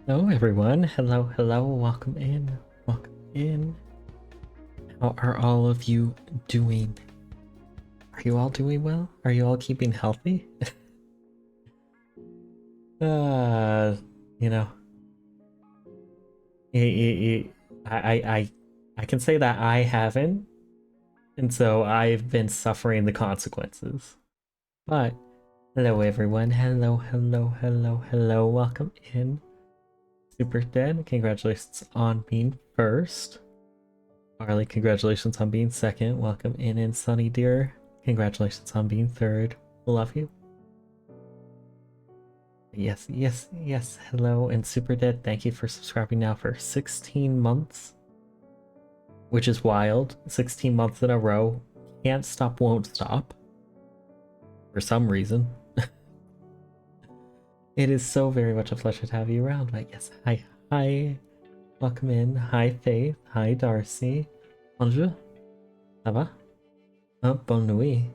Hello everyone. Hello, hello, welcome in. Welcome in. How are all of you doing? Are you all doing well? Are you all keeping healthy? uh, you know, I can say that I haven't, and so I've been suffering the consequences. But hello everyone. Hello, hello, hello, hello. Welcome in. Super Dead, congratulations on being first. Harley, congratulations on being second. Welcome in, Sunny dear. Congratulations on being third. Love you. Yes, yes, yes. Hello, and Super Dead, thank you for subscribing now for 16 months. Which is wild. 16 months in a row. Can't stop, won't stop. For some reason. It is so very much a pleasure to have you around. But yes, hi, hi. Welcome in. Hi, Faith. Hi, Darcy. Bonjour. Ça va? Oh, bonne nuit.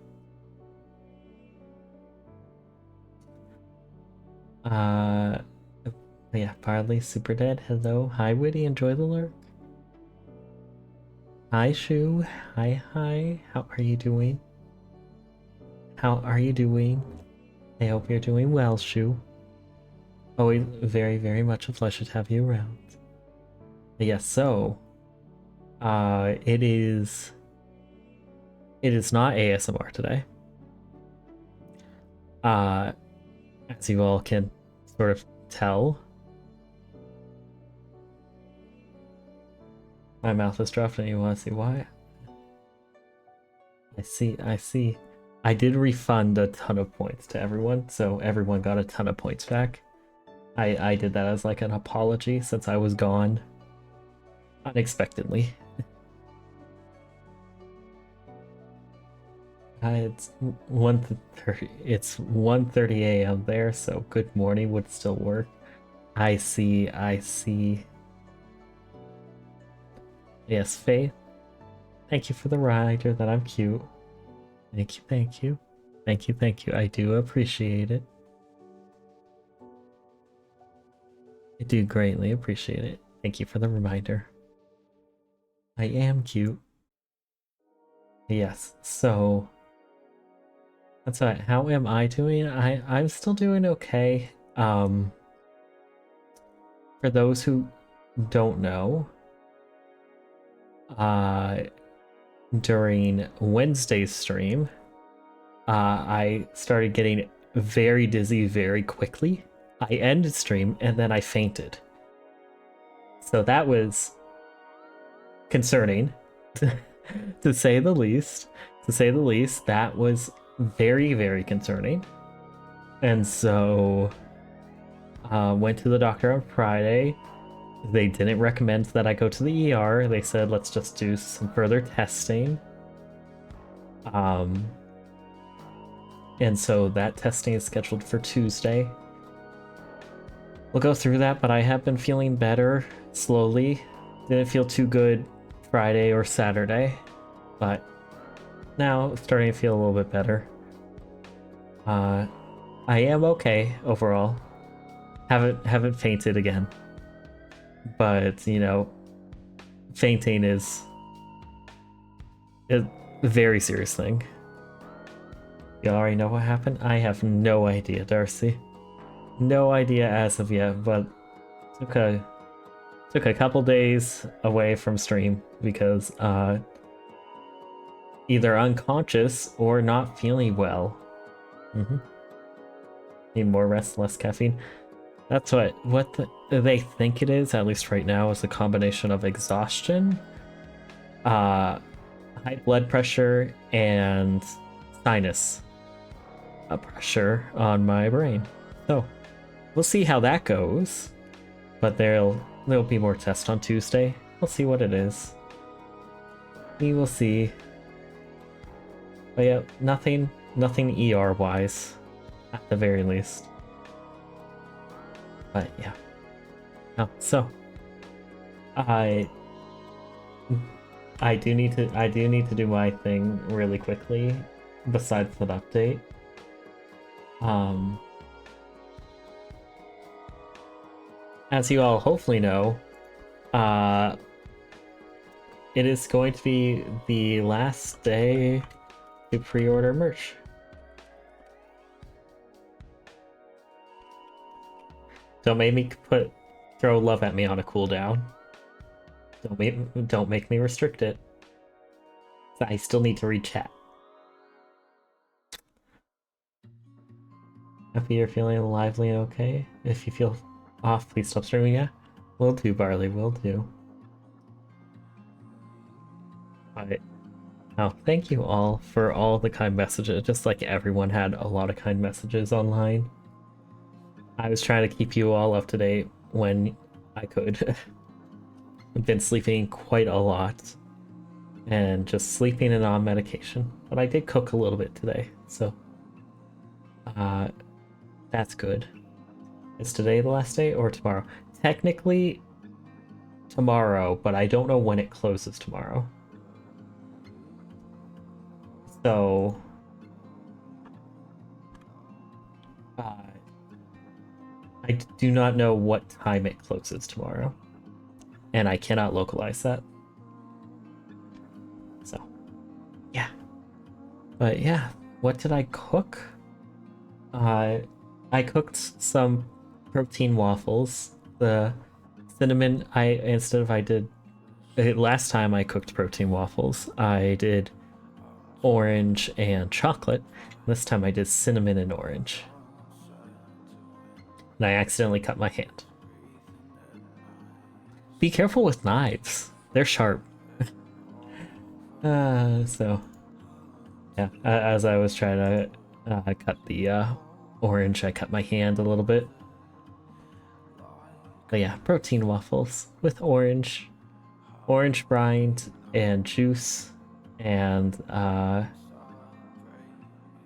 Uh, yeah, Barley, Super Dead, hello. Hi, Witty, enjoy the lurk. Hi, Shu. Hi, hi. How are you doing? How are you doing? I hope you're doing well, Shu. Always very, very much a pleasure to have you around. But yes, so, it is not ASMR today. As you all can sort of tell. My mouth is dropped and you want to see why? I see. I did refund a ton of points to everyone, so everyone got a ton of points back. I did that as like an apology since I was gone unexpectedly. It's 1:30. It's 1:30 a.m. there, so good morning would still work. I see. I see. Yes, Faith. Thank you for the reminder that I'm cute. Thank you, thank you. Thank you, thank you. I do appreciate it. I do greatly appreciate it. Thank you for the reminder. I am cute. Yes, so that's right. How am I doing? I'm still doing okay. For those who don't know, uh during Wednesday's stream, I started getting very dizzy very quickly. I ended stream and then I fainted. So that was concerning, to say the least. To say the least, that was very, very concerning. And so, went to the doctor on Friday. They didn't recommend that I go to the ER. They said, let's just do some further testing. And so that testing is scheduled for Tuesday. We'll go through that, but I have been feeling better slowly. Didn't feel too good Friday or Saturday, but now starting to feel a little bit better. I am okay overall. Haven't fainted again, but you know, fainting is a very serious thing. You already know what happened? I have no idea, Darcy. No idea as of yet, but took a couple days away from stream because either unconscious or not feeling well. Need more rest, less caffeine. That's what they think it is, at least right now, is a combination of exhaustion, high blood pressure, and sinus pressure on my brain. So we'll see how that goes. But there'll be more tests on Tuesday. We'll see what it is. We will see. But yeah, nothing ER wise, at the very least. But yeah. Oh, so I do need to do my thing really quickly. Besides that update, as you all hopefully know, uh, it is going to be the last day to pre-order merch. Don't make me throw love at me on a cooldown. Don't make me restrict it. I still need to read chat. Happy you're feeling lively and okay. If you feel off, please stop streaming. Yeah, will do, Barley. Will do. Alright. Oh, thank you all for all the kind messages. Just like everyone had a lot of kind messages online. I was trying to keep you all up to date when I could. I've been sleeping quite a lot and just sleeping and on medication. But I did cook a little bit today, so that's good. Is today the last day or tomorrow? Technically tomorrow, but I don't know when it closes tomorrow. So I do not know what time it closes tomorrow, and I cannot localize that. So, yeah. But yeah, what did I cook? I cooked some protein waffles. The cinnamon, last time I cooked protein waffles, I did orange and chocolate. This time I did cinnamon and orange. And I accidentally cut my hand. Be careful with knives. They're sharp. So, yeah, as I was trying to cut the orange, I cut my hand a little bit. But yeah, protein waffles with orange brined and juice and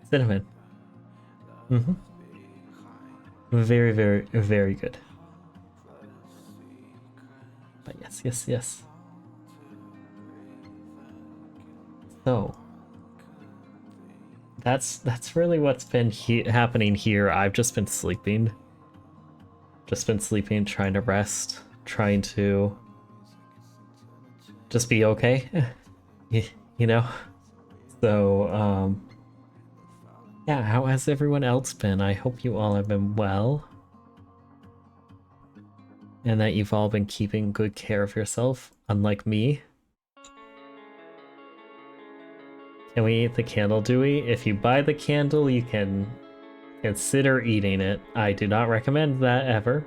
cinnamon. Very, very, very good. But yes. So that's really what's been happening here. I've just been sleeping. Trying to rest, trying to just be okay. You know? So, yeah, how has everyone else been? I hope you all have been well. And that you've all been keeping good care of yourself, unlike me. Can we eat the candle, do we? If you buy the candle, you can consider eating it. I do not recommend that ever,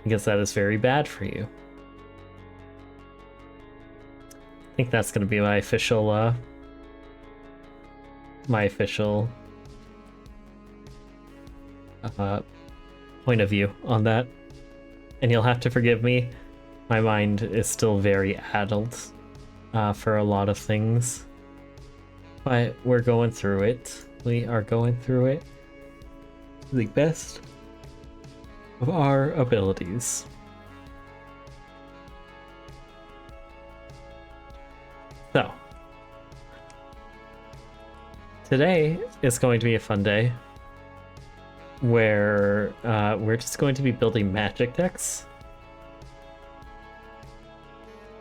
because that is very bad for you. I think that's going to be my official point of view on that. And you'll have to forgive me. My mind is still very addled for a lot of things. But we're going through it. We are going through it to the best of our abilities. So, today is going to be a fun day where we're just going to be building magic decks.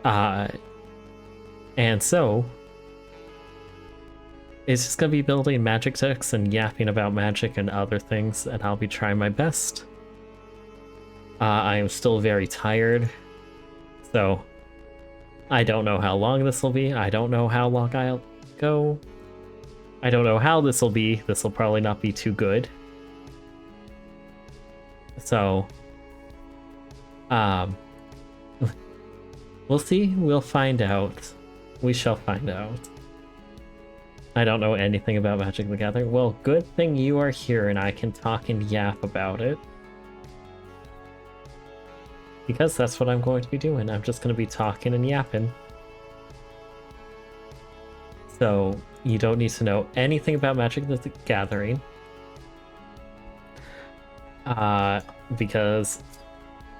And so it's just gonna be building magic decks and yapping about magic and other things, and I'll be trying my best. I am still very tired, so I don't know how long this will be. I don't know how long I'll go. I don't know how this will be. This will probably not be too good. So, we'll see. We'll find out. We shall find out. I don't know anything about Magic the Gathering. Well, good thing you are here and I can talk and yap about it. Because that's what I'm going to be doing. I'm just going to be talking and yapping. So, you don't need to know anything about Magic the Gathering. Because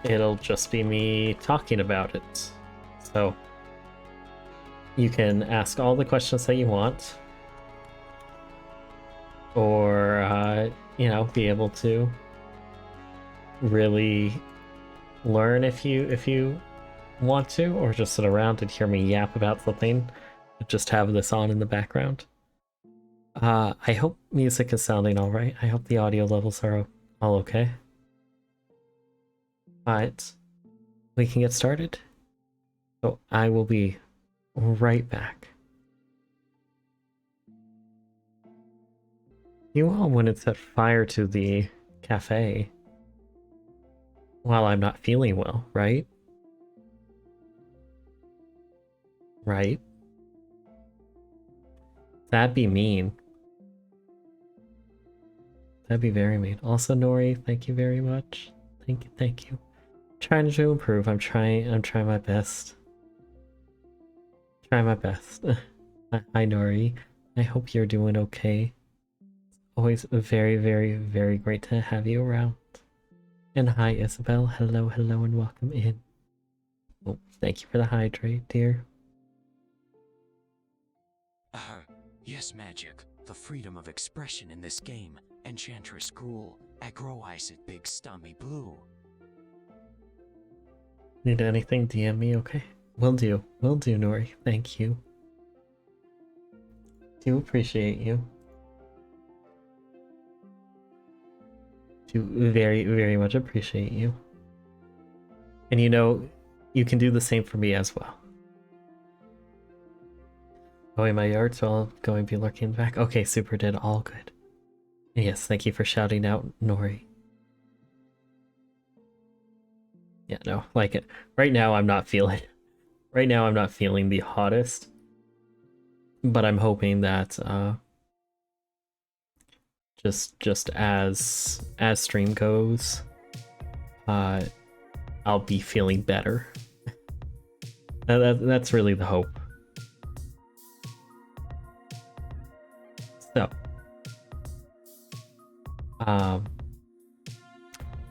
it'll just be me talking about it. So, you can ask all the questions that you want. Or, you know, be able to really learn if you want to, or just sit around and hear me yap about something, just have this on in the background. I hope music is sounding alright. I hope the audio levels are all okay. But we can get started. So I will be right back. You all wouldn't set fire to the cafe while I'm not feeling well, right? Right? That'd be mean. That'd be very mean. Also, Nori, thank you very much. Thank you. Trying to improve. I'm trying my best. Try my best. Hi, Nori. I hope you're doing okay. Always very, very, very great to have you around. And hi, Isabel. Hello, hello, and welcome in. Oh, thank you for the hydrate, dear. Yes, magic. The freedom of expression in this game. Enchantress Gruel. Aggro Ice at Big Stummy Blue. Need anything? DM me, okay? Will do, Nori. Thank you. Do appreciate you. Do very, very much appreciate you. And you know, you can do the same for me as well. Going my yard, so I'll go and be lurking back. Okay, super did all good. And yes, thank you for shouting out, Nori. Yeah, no, like it. Right now I'm not feeling the hottest. But I'm hoping that just as stream goes, I'll be feeling better. That's really the hope. So,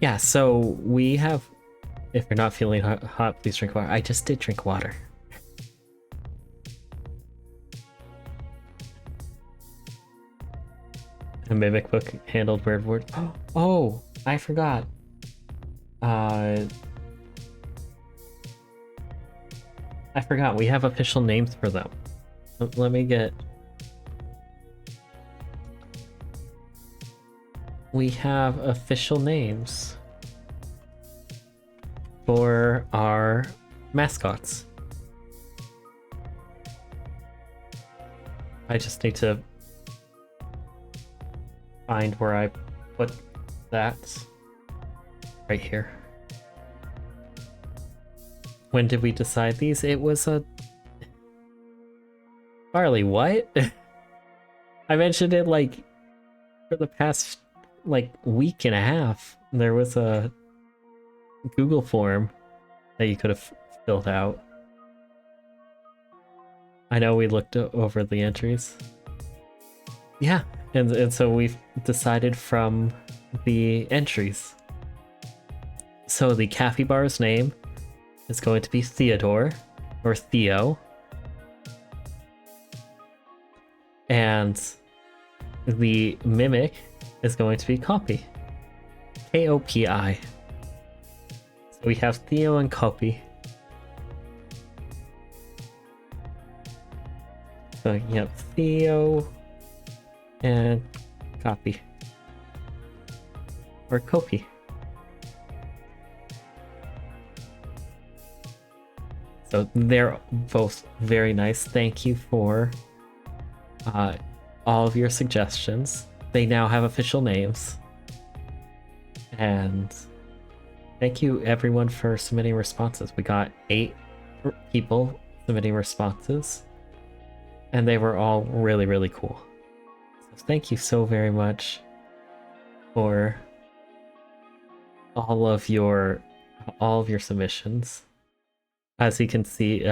yeah. So we have. If you're not feeling hot, please drink water. I just did drink water. A mimic book handled weird words. Oh, I forgot. I forgot. We have official names for them. Let me get. We have official names for our mascots. I just need to find where I put that. Right here. When did we decide these? It was a... Barley, what? I mentioned it like for the past like week and a half. There was a Google form that you could have filled out. I know we looked over the entries. Yeah, and so we've decided from the entries. So the capybara's name is going to be Theodore, or Theo. And the mimic is going to be Copy. K-O-P-I. So we have Theo and Copy. So, yep, Theo and Copy. Or Copy. So they're both very nice. Thank you for all of your suggestions. They now have official names. And thank you everyone for submitting responses. We got 8 people submitting responses. And they were all really, really cool. So thank you so very much for all of your submissions. As you can see,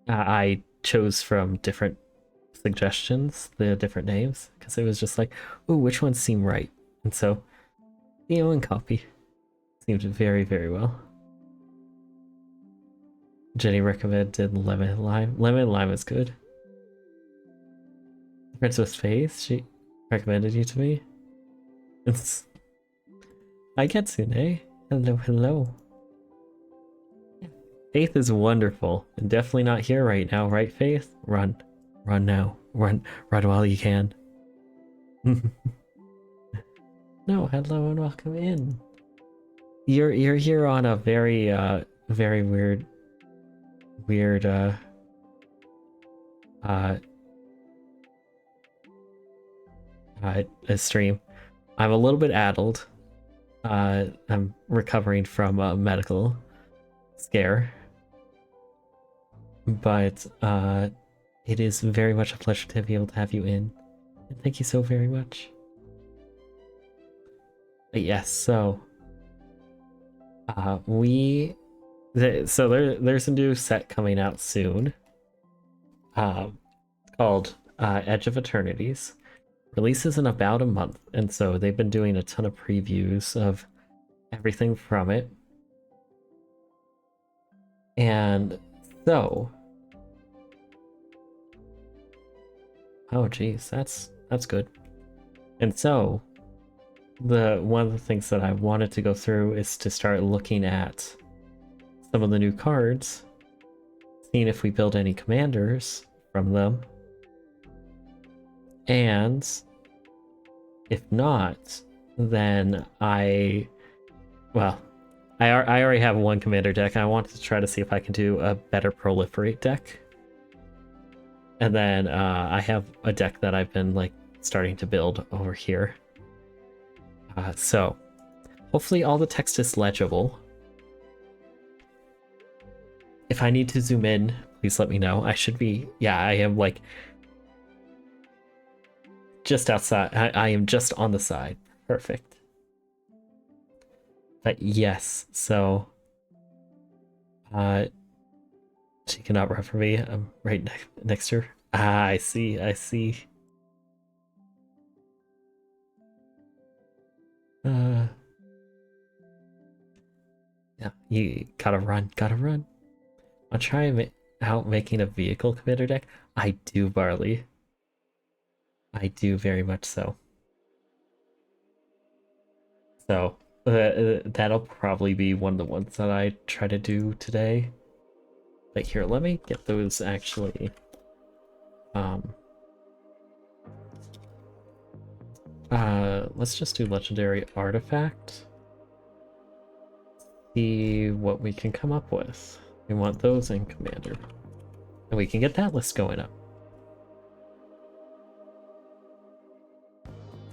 I chose from different suggestions, the different names, because it was just like, ooh, which ones seem right? And so, Theo and Copy seemed very, very well. Jenny recommended Lemon and Lime. Lemon and Lime is good. Princess Faith, she recommended you to me. Hi, Katsune. Hello, hello. Faith is wonderful and definitely not here right now, right, Faith? Run. Run now. Run while you can. No, hello and welcome in. You're here on a very very weird a stream. I'm a little bit addled. I'm recovering from a medical scare. But it is very much a pleasure to be able to have you in. And thank you so very much. But yes, so there's a new set coming out soon. Called Edge of Eternities. Releases in about a month, and so they've been doing a ton of previews of everything from it. And so, oh geez, that's good. And so, one of the things that I wanted to go through is to start looking at some of the new cards, seeing if we build any commanders from them. And if not, then I already have one commander deck. I wanted to try to see if I can do a better proliferate deck. And then I have a deck that I've been like starting to build over here. So hopefully all the text is legible. If I need to zoom in, please let me know. I should be, yeah, I am like just outside. I am just on the side. Perfect. But yes, so she cannot run for me. I'm right next to her. Ah, I see. Yeah, you gotta run. I'll try out making a vehicle commander deck. I do, Barley. I do very much so. So that'll probably be one of the ones that I try to do today. But here, let me get those actually. Let's just do legendary artifact. See what we can come up with. We want those in commander. And we can get that list going up.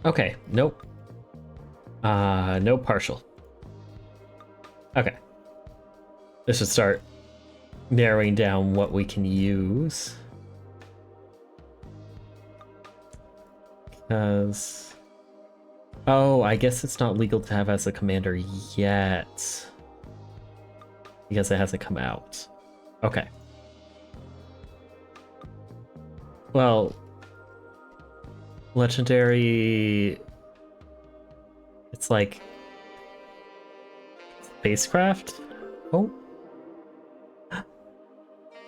Okay, nope. No partial. Okay. This should start narrowing down what we can use. Because... oh, I guess it's not legal to have as a commander yet. Because it hasn't come out. Okay. Well... legendary... it's like... spacecraft? Oh.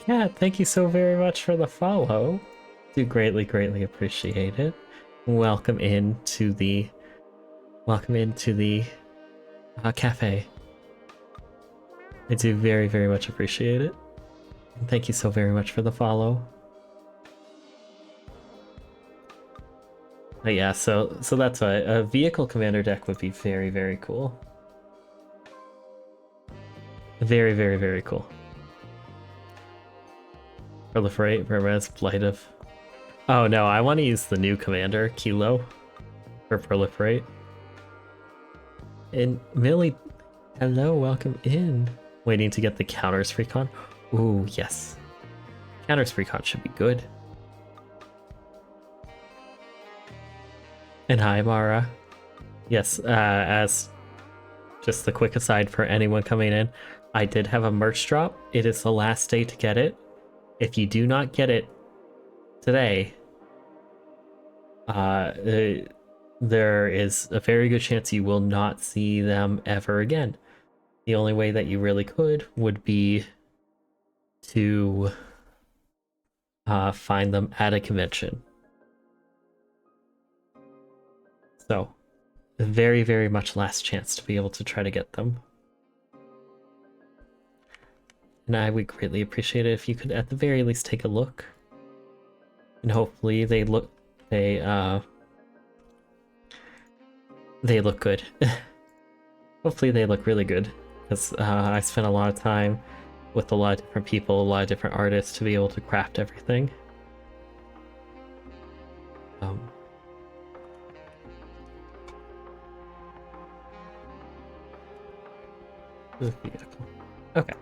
Yeah, thank you so very much for the follow. Do greatly appreciate it. Welcome into the cafe. I do very much appreciate it. And thank you so very much for the follow. But yeah, so that's why a vehicle commander deck would be very cool. Very cool. Proliferate, Vermes, Blight of... oh no, I want to use the new commander, Kilo, for Proliferate. And Millie, hello, welcome in. Waiting to get the counters precon. Ooh, yes. Counters precon should be good. And hi, Mara. Yes, as just the quick aside for anyone coming in, I did have a merch drop. It is the last day to get it. If you do not get it today, there is a very good chance you will not see them ever again. The only way that you really could would be to find them at a convention. So, very much last chance to be able to try to get them. and I would greatly appreciate it if you could at the very least take a look. And hopefully they look good. Hopefully they look really good, because I spent a lot of time with a lot of different people, a lot of different artists to be able to craft everything. The vehicle. Okay.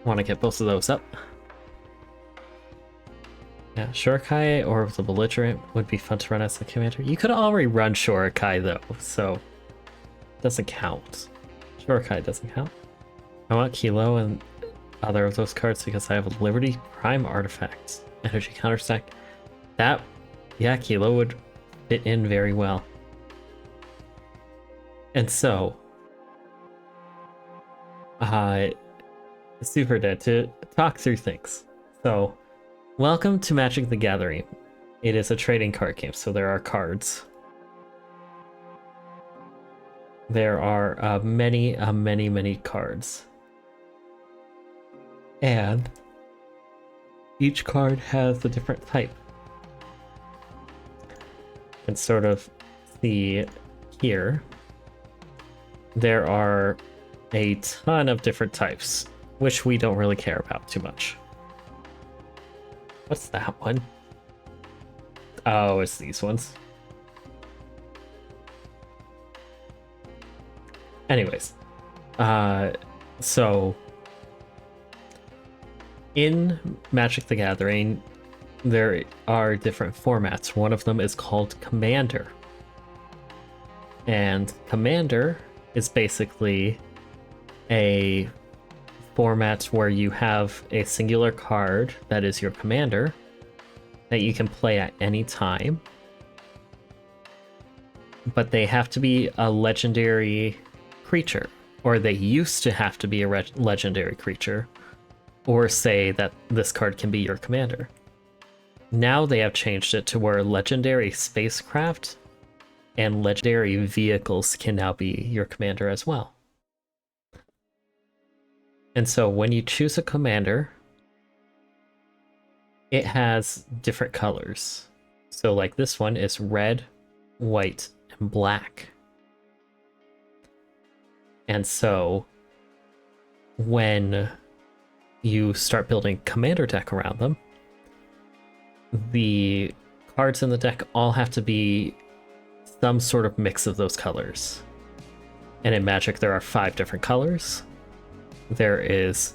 Want to get both of those up. Yeah, Shurikai or the Belligerent would be fun to run as the commander. You could already run Shurikai though, so it doesn't count. Shurikai doesn't count. I want Kilo and other of those cards because I have a Liberty Prime artifact. Energy counterstack. That, yeah, Kilo would fit in very well. And so, Super Dead, to talk through things. So, welcome to Magic the Gathering. It is a trading card game, so there are cards. There are many cards. And each card has a different type. You can sort of see here, there are a ton of different types, which we don't really care about too much. What's that one? Oh, it's these ones. Anyways, so in Magic the Gathering, there are different formats. One of them is called Commander. And Commander is basically a format where you have a singular card that is your commander that you can play at any time. But they have to be a legendary creature, or they used to have to be a legendary creature, or say that this card can be your commander. Now they have changed it to where legendary spacecraft and legendary vehicles can now be your commander as well. And so when you choose a commander, it has different colors. So like this one is red, white, and black. And so when you start building commander deck around them, the cards in the deck all have to be some sort of mix of those colors. And in Magic, there are 5 different colors. There is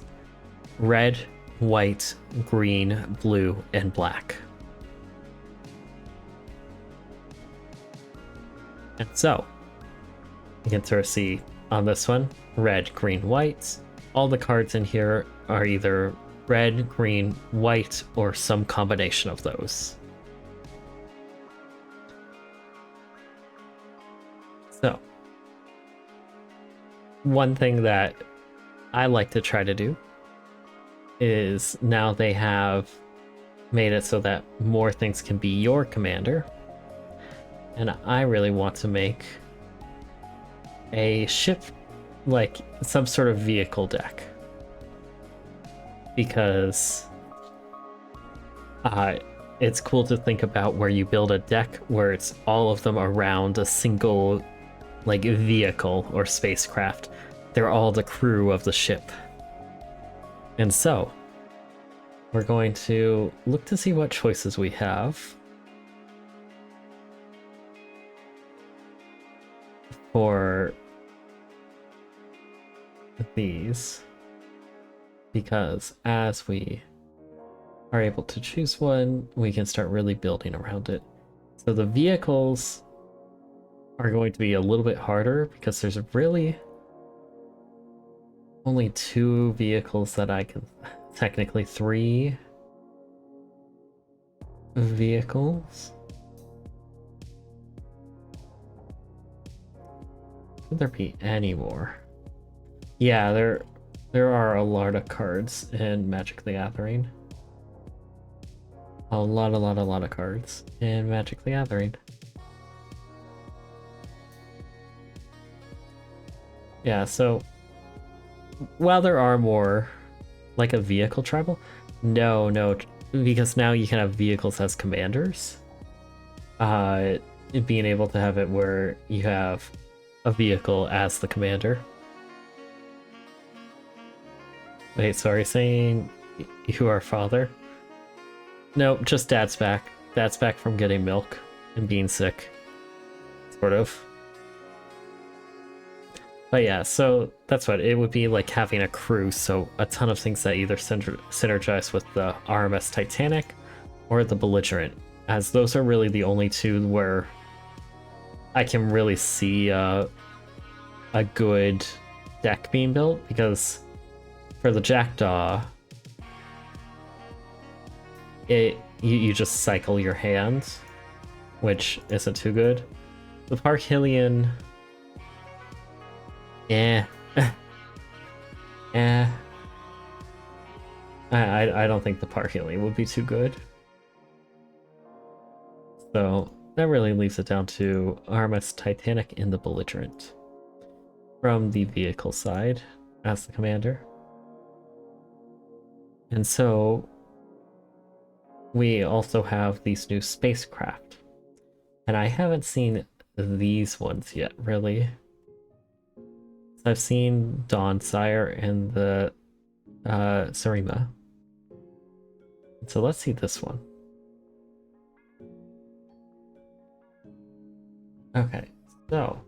red, white, green, blue, and black. And so, you can sort of see on this one, red, green, white. All the cards in here are either red, green, white, or some combination of those. So, one thing that I like to try to do is now they have made it so that more things can be your commander. And I really want to make a ship, like some sort of vehicle deck. Because it's cool to think about where you build a deck where it's all of them around a single like vehicle or spacecraft. They're all the crew of the ship. And so, we're going to look to see what choices we have for these, because as we are able to choose one, we can start really building around it. So the vehicles are going to be a little bit harder because there's really only 2 vehicles that I can, technically 3 vehicles. Could there be any more? Yeah, there are a lot of cards in Magic the Gathering. A lot of cards in Magic the Gathering. Yeah, so while there are more, like a vehicle tribal, no, because now you can have vehicles as commanders. Being able to have it where you have a vehicle as the commander. Wait, so are you saying you are father? No, just dad's back. Dad's back from getting milk and being sick. Sort of. But yeah, so that's what it would be like having a crew, so a ton of things that either synergize with the RMS Titanic or the Belligerent, as those are really the only two where I can really see a good deck being built, because for the Jackdaw, you just cycle your hands, which isn't too good. The Parkhillian, eh. Eh. I don't think the Parkhillian would be too good. So that really leaves it down to RMS Titanic in the Belligerent from the vehicle side as the commander. And so we also have these new spacecraft. And I haven't seen these ones yet, really. I've seen Dawnsire and the Sarima. So let's see this one. Okay, so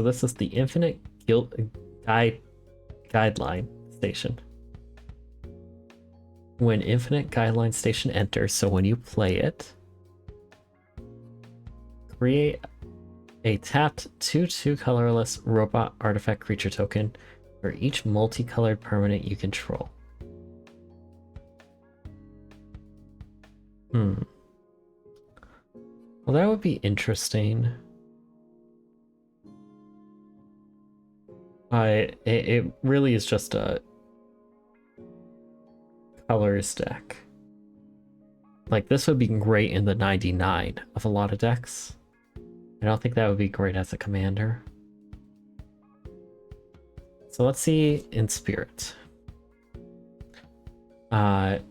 this is the Infinite Guideline Station. When Infinite Guideline Station enters, so when you play it, create a tapped 2/2 colorless robot artifact creature token for each multicolored permanent you control. Well, that would be interesting. It really is just a colors deck. Like, this would be great in the 99 of a lot of decks. I don't think that would be great as a commander. So let's see in Spirit. As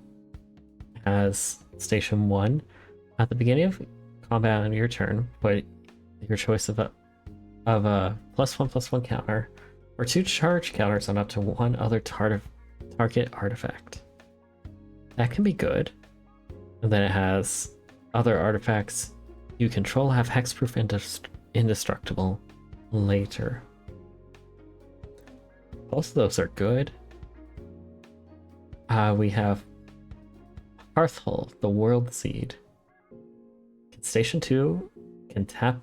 Station 1, at the beginning of combat on your turn, put your choice of a +1/+1 counter or 2 charge counters on up to one other target artifact. That can be good. And then it has other artifacts you control have hexproof indestructible later. Both of those are good. We have Hearthhull, the World Seed. Station 2 can tap,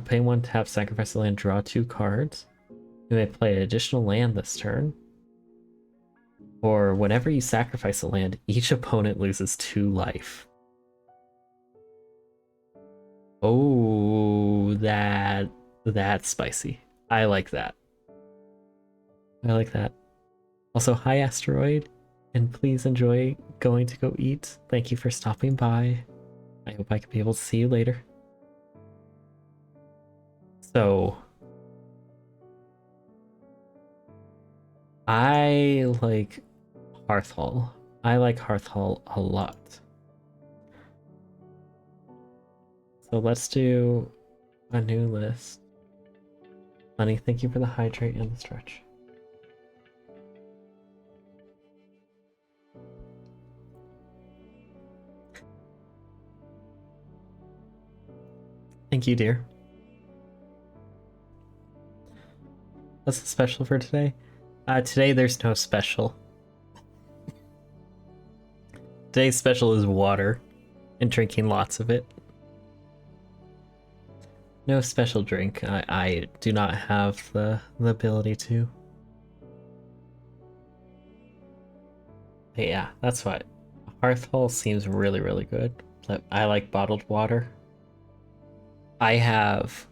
pay 1 tap, sacrifice a land, draw 2 cards. You may play an additional land this turn. Or whenever you sacrifice a land, each opponent loses 2 life. Oh, that's spicy. I like that. I like that. Also, hi Asteroid, and please enjoy going to go eat. Thank you for stopping by. I hope I can be able to see you later. So, I like Hearthhull. I like Hearthhull a lot. So let's do a new list. Honey, thank you for the hydrate and the stretch. Thank you, dear. What's the special for today? Today there's no special. Today's special is water and drinking lots of it. No special drink. I do not have the ability to. But yeah, that's what. Hearthhull seems really, really good. I like bottled water. I have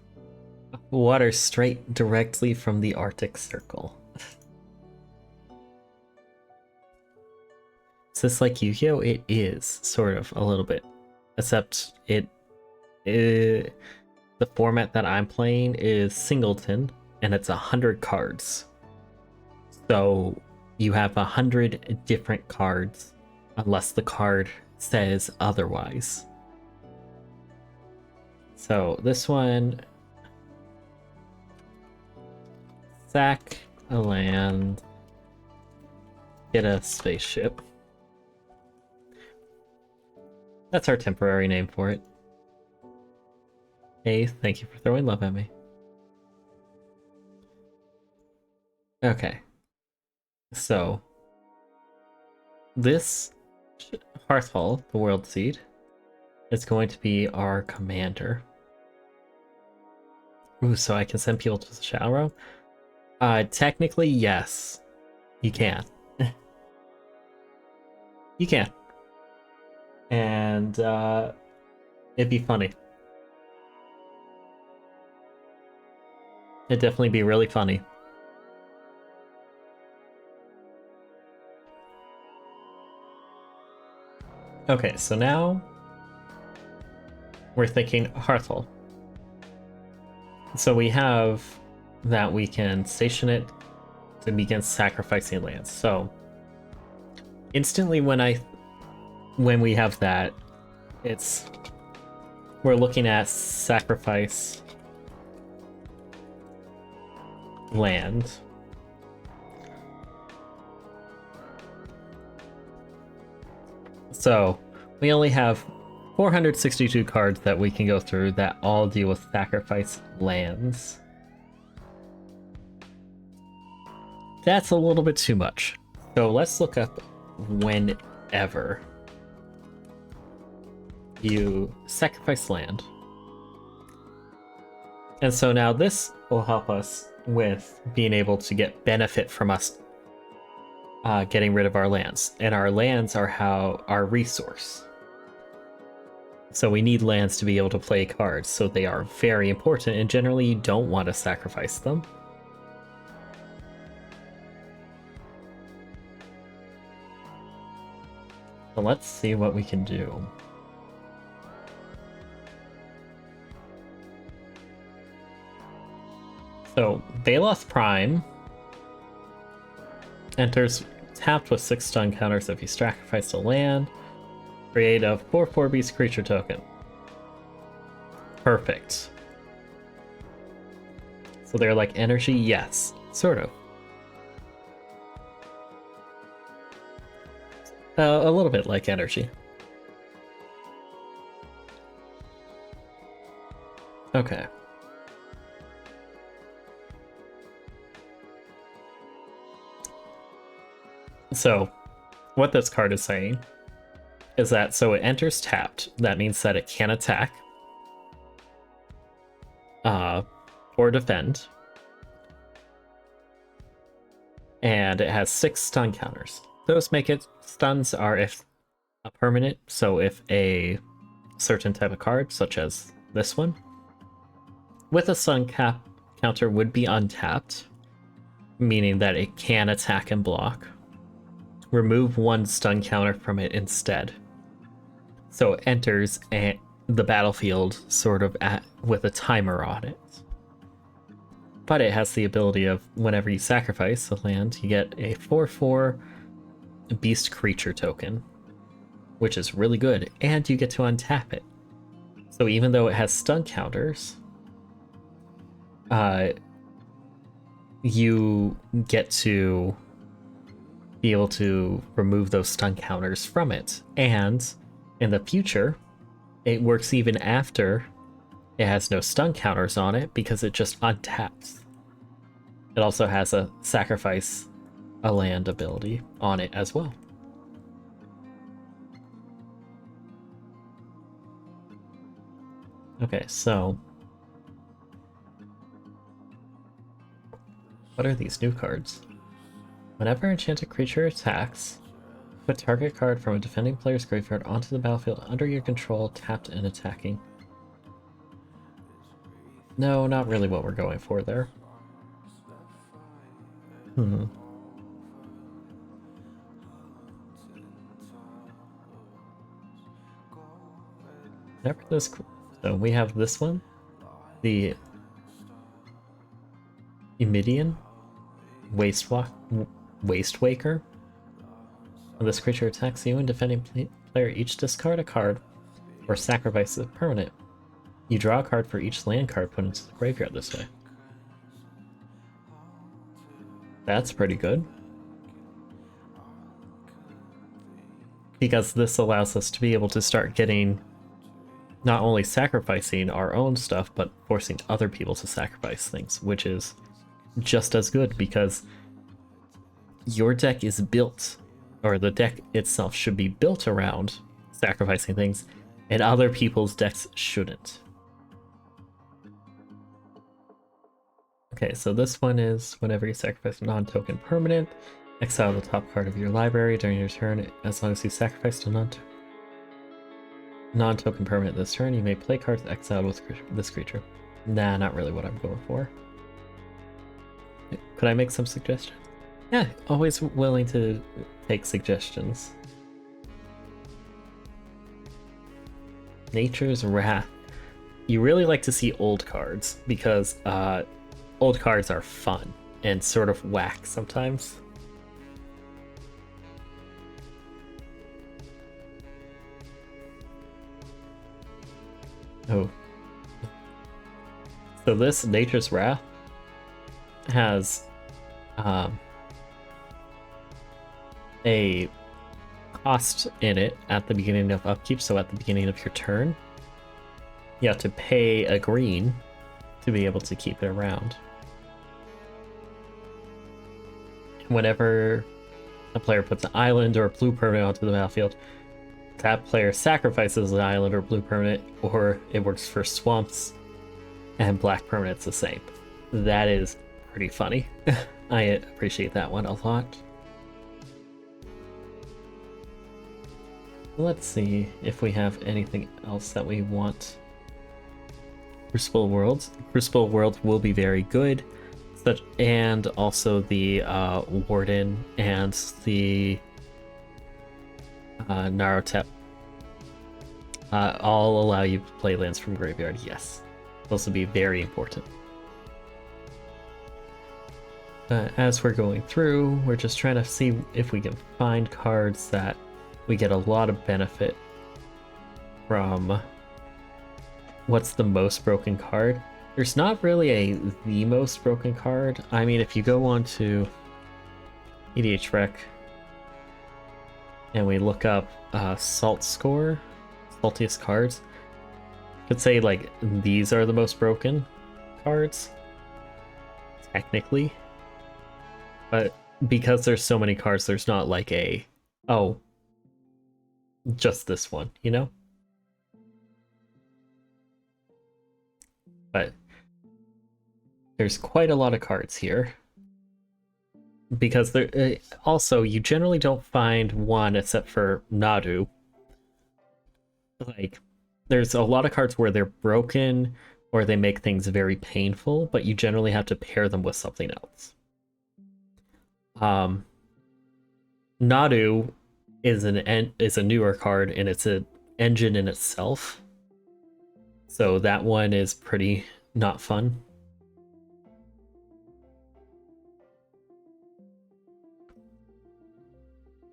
water straight directly from the Arctic Circle. Is this like Yu-Gi-Oh? It is, sort of, a little bit. Except the format that I'm playing is singleton, and it's 100 cards. So you have 100 different cards, unless the card says otherwise. So this one, sack a land, get a spaceship. That's our temporary name for it. Hey, thank you for throwing love at me. Okay. So, this Hearthfall, the World Seed, is going to be our commander. Ooh, so I can send people to the Shadow Realm? Technically, yes. You can. You can. And, it'd be funny. It'd definitely be really funny. Okay, so now we're thinking Hearthfall. So we have that we can station it to begin sacrificing lands. So instantly when we have that, we're looking at sacrifice land. So we only have 462 cards that we can go through that all deal with sacrifice lands. That's a little bit too much. So let's look up whenever you sacrifice land. And so now this will help us with being able to get benefit from us getting rid of our lands. And our lands are our resource. So we need lands to be able to play cards, so they are very important, and generally you don't want to sacrifice them. So let's see what we can do. So Baloth Prime enters tapped with 6 stun counters if you sacrifice a land. Create a 4/4 beast creature token. Perfect. So they're like energy? Yes, sort of. A little bit like energy. Okay. So, what this card is saying is that so it enters tapped. That means that it can attack or defend. And it has 6 stun counters. Those make it stuns are if a permanent, so if a certain type of card, such as this one, with a stun counter would be untapped, meaning that it can attack and block. Remove 1 stun counter from it instead. So it enters the battlefield sort of with a timer on it. But it has the ability of whenever you sacrifice a land, you get a 4/4 beast creature token, which is really good, and you get to untap it. So even though it has stun counters, you get to be able to remove those stun counters from it. And in the future, it works even after it has no stun counters on it because it just untaps. It also has a sacrifice a land ability on it as well. Okay, so what are these new cards? Whenever an enchanted creature attacks, put target card from a defending player's graveyard onto the battlefield under your control, tapped and attacking. No, not really what we're going for there. Never this. So we have this one. the Emidian Waste Waker. When this creature attacks you and defending player each discard a card or sacrifice a permanent. You draw a card for each land card put into the graveyard this way. That's pretty good. Because this allows us to be able to start getting not only sacrificing our own stuff, but forcing other people to sacrifice things, which is just as good because your deck is built, or the deck itself should be built around sacrificing things, and other people's decks shouldn't. Okay, so this one is whenever you sacrifice a non-token permanent, exile the top card of your library during your turn. As long as you sacrificed a non-token permanent this turn, you may play cards exiled with this creature. Nah, not really what I'm going for. Could I make some suggestions? Yeah, always willing to take suggestions. Nature's Wrath. You really like to see old cards because old cards are fun and sort of whack sometimes. Oh. So this Nature's Wrath has a cost in it at the beginning of upkeep, so at the beginning of your turn, you have to pay a green to be able to keep it around. Whenever a player puts an island or a blue permanent onto the battlefield, that player sacrifices an island or blue permanent, or it works for swamps and black permanents the same. That is pretty funny. I appreciate that one a lot. Let's see if we have anything else that we want. Crucible Worlds. Crucible World will be very good. And also the Warden and the Narotep all allow you to play lands from graveyard, yes. Those will be very important. As we're going through, we're just trying to see if we can find cards that we get a lot of benefit from. What's the most broken card? There's not really the most broken card. I mean, if you go on to EDH Rec and we look up Salt Score, saltiest cards, I could say like these are the most broken cards, technically. But because there's so many cards, there's not like oh, just this one, you know? But there's quite a lot of cards here. Because there also, you generally don't find one except for Nadu. Like, there's a lot of cards where they're broken or they make things very painful, but you generally have to pair them with something else. Nadu is a newer card and it's an engine in itself. So that one is pretty not fun.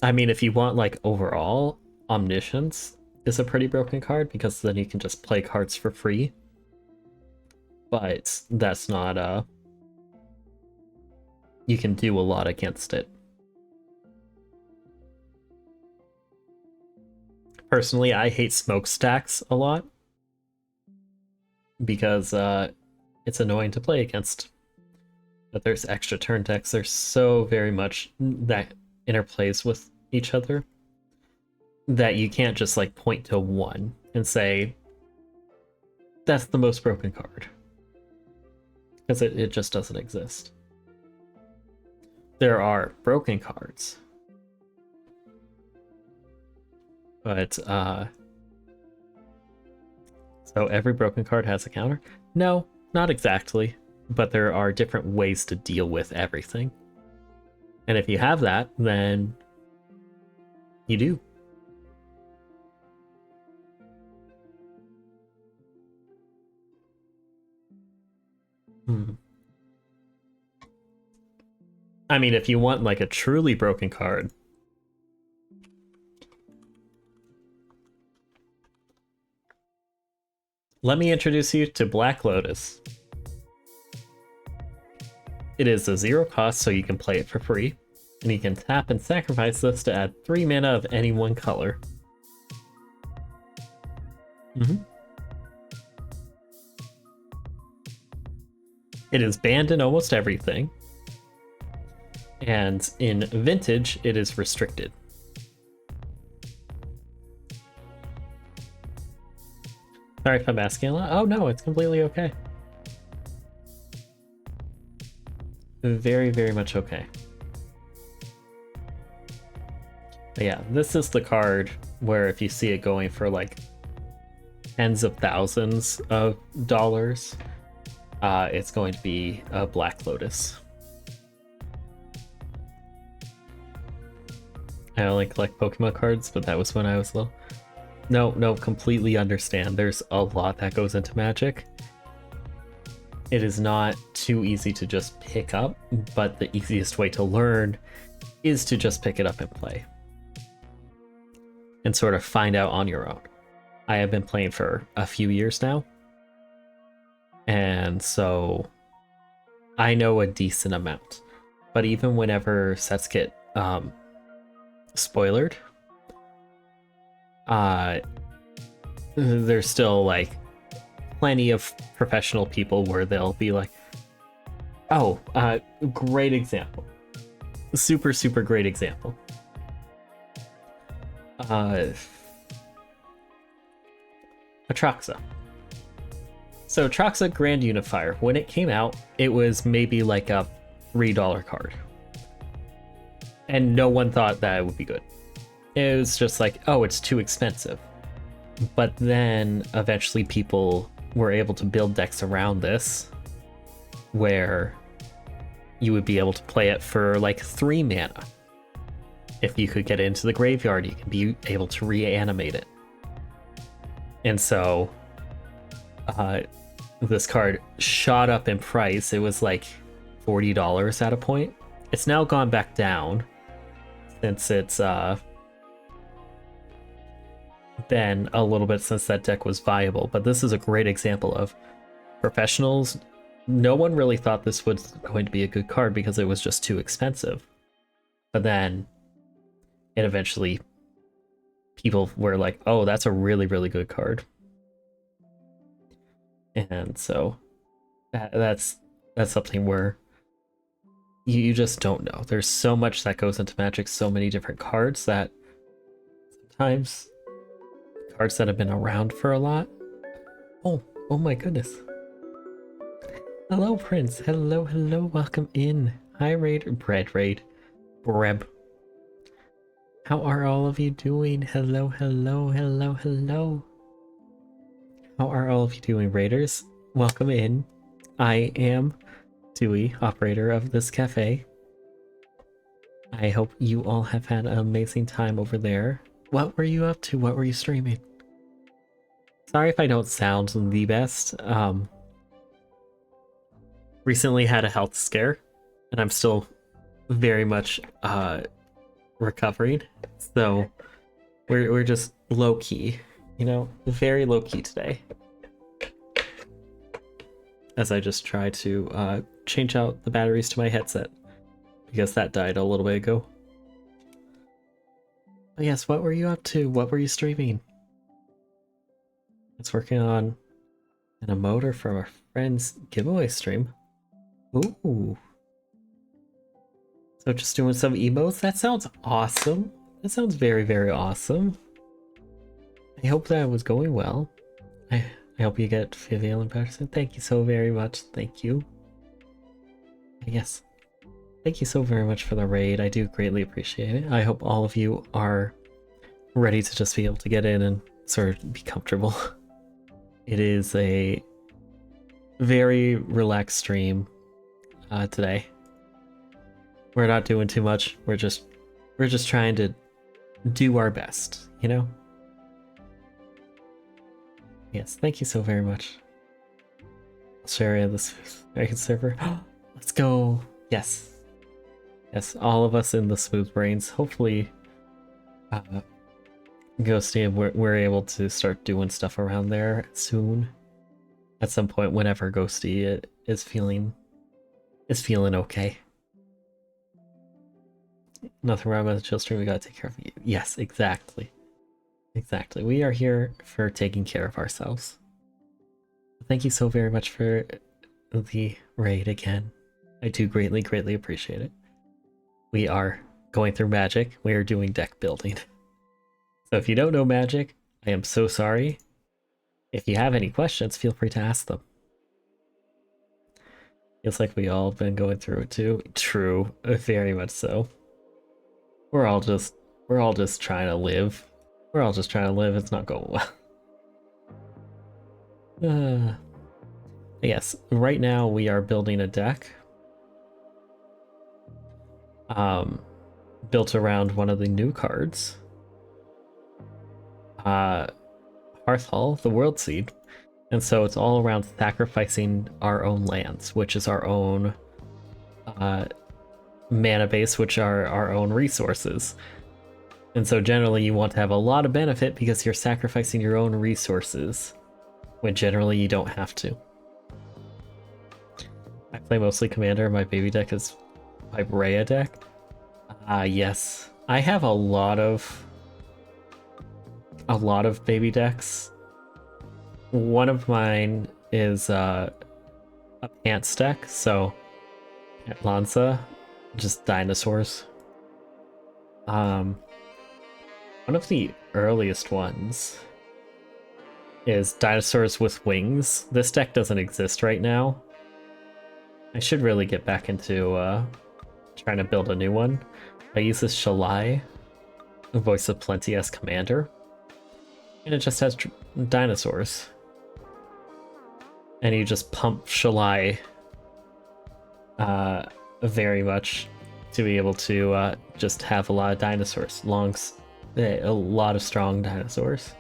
I mean, if you want like overall, Omniscience is a pretty broken card because then you can just play cards for free. But that's not you can do a lot against it. Personally, I hate smokestacks a lot because it's annoying to play against. But there's extra turn decks. There's so very much that interplays with each other that you can't just like point to one and say that's the most broken card, because it just doesn't exist. There are broken cards, but so every broken card has a counter? No, not exactly, but there are different ways to deal with everything. And if you have that, then you do. Hmm. I mean, if you want like a truly broken card, let me introduce you to Black Lotus. It is a 0 cost, so you can play it for free, and you can tap and sacrifice this to add 3 mana of any one color. It is banned in almost everything, and in Vintage, it is restricted. Sorry if I'm asking a lot. Oh no, it's completely okay. Very, very much okay. But yeah, this is the card where if you see it going for like tens of thousands of dollars, it's going to be a Black Lotus. I only collect Pokemon cards, but that was when I was little. No, completely understand. There's a lot that goes into Magic. It is not too easy to just pick up, but the easiest way to learn is to just pick it up and play. And sort of find out on your own. I have been playing for a few years now. And so I know a decent amount. But even whenever sets get spoilered, there's still like plenty of professional people where they'll be like, oh, great example. Super, super great example. Atraxa. So Atraxa Grand Unifier, when it came out, it was maybe like a $3 card. And no one thought that it would be good. It was just like, oh, it's too expensive. But then eventually people were able to build decks around this where you would be able to play it for like 3 mana. If you could get it into the graveyard, you can be able to reanimate it. And so this card shot up in price. It was like $40 at a point. It's now gone back down since it's been a little bit since that deck was viable. But this is a great example of professionals. No one really thought this was going to be a good card because it was just too expensive. But then it eventually, people were like, oh, that's a really, really good card. And so that's something where you just don't know. There's so much that goes into Magic, so many different cards that sometimes cards that have been around for a lot. Oh my goodness. Hello, Prince. Hello, welcome in. Hi, Raid, Raid, Breb. How are all of you doing? Hello. How are all of you doing, Raiders? Welcome in. I am Dewey, operator of this cafe. I hope you all have had an amazing time over there. What were you up to? What were you streaming? Sorry if I don't sound the best. Recently had a health scare, and I'm still very much recovering. So we're just low key, you know, very low key today. As I just try to change out the batteries to my headset because that died a little bit ago. But yes, what were you up to? What were you streaming? It's working on an emoter from our friend's giveaway stream. Ooh. So just doing some emotes? That sounds awesome. That sounds very, very awesome. I hope that was going well. I hope you get Vivian and Patterson. Thank you so very much. Thank you. Yes. Thank you so very much for the raid. I do greatly appreciate it. I hope all of you are ready to just be able to get in and sort of be comfortable. It is a very relaxed stream today. We're not doing too much. We're just trying to do our best, you know? Yes, thank you so very much. Share this American server. Let's go. Yes. Yes, all of us in the Smooth Brains. Hopefully, Ghosty, we're able to start doing stuff around there soon. At some point, whenever Ghosty is feeling okay. Nothing wrong with the chill stream. We gotta take care of you. Yes, exactly. Exactly. We are here for taking care of ourselves. Thank you so very much for the raid again. I do greatly, greatly appreciate it. We are going through Magic. We are doing deck building. So if you don't know Magic, I am so sorry. If you have any questions, feel free to ask them. Feels like we all been going through it too. True, very much so. We're all just trying to live. We're all just trying to live. It's not going well. Yes, right now we are building a deck. Built around one of the new cards. Hearth Hall, the World Seed. And so it's all around sacrificing our own lands, which is our own mana base, which are our own resources. And so generally you want to have a lot of benefit because you're sacrificing your own resources, when generally you don't have to. I play mostly Commander. My baby deck is my Rhea deck. Yes. I have a lot of baby decks. One of mine is a pants deck, so Lanza, just dinosaurs. One of the earliest ones is dinosaurs with wings. This deck doesn't exist right now. I should really get back into trying to build a new one. I use this Shalai, Voice of Plenty as commander, and it just has dinosaurs. And you just pump Shalai very much to be able to just have a lot of dinosaurs, a lot of strong dinosaurs.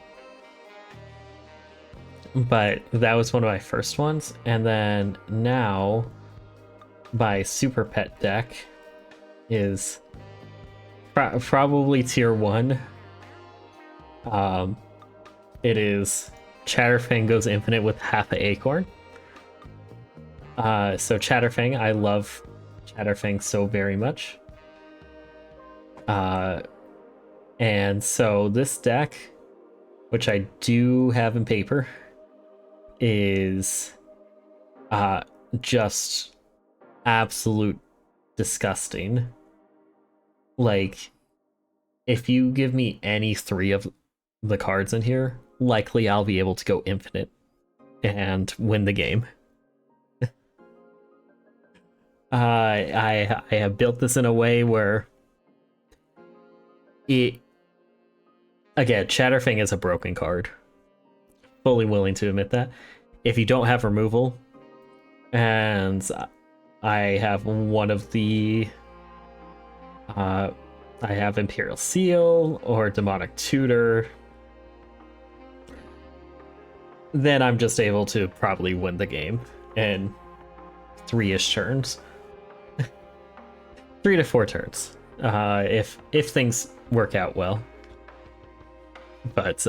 But that was one of my first ones, and then now my super pet deck is probably tier 1. It is Chatterfang goes infinite with half an acorn. So Chatterfang, I love Chatterfang so very much. And so this deck, which I do have in paper, is just absolute disgusting. Like, if you give me any 3 of the cards in here, likely I'll be able to go infinite and win the game. I have built this in a way where again, Chatterfang is a broken card. Fully willing to admit that. If you don't have removal, and I have one of the I have Imperial Seal or Demonic Tutor, then I'm just able to probably win the game in 3-ish turns. 3 to 4 turns. If things work out well. But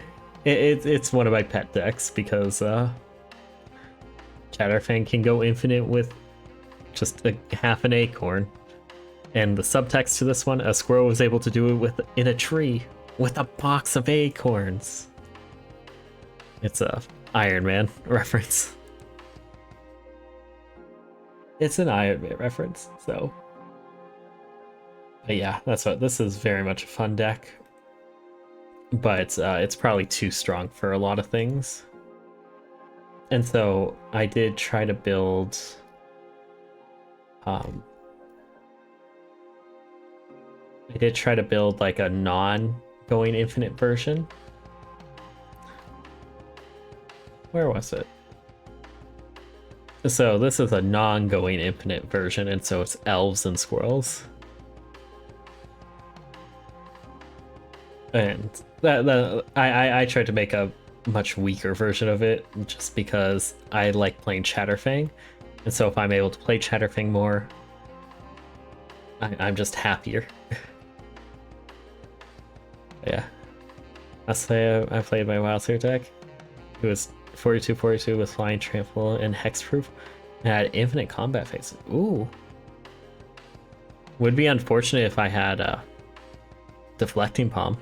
it's one of my pet decks because Chatterfang can go infinite with just half an acorn. And the subtext to this one, a squirrel was able to do it in a tree with a box of acorns. It's a Iron Man reference. It's an Iron Man reference, so. But yeah, this is very much a fun deck. But it's probably too strong for a lot of things. And so I did try to build like a non-going infinite version. Where was it? So this is a non-going infinite version, and so it's elves and squirrels. And I tried to make a much weaker version of it just because I like playing Chatterfang. And so if I'm able to play Chatterfang more, I'm just happier. Yeah. Last play I played my Wildseer deck. It was 42-42 with Flying Trample and Hexproof. And had infinite combat phase. Ooh. Would be unfortunate if I had Deflecting Palm.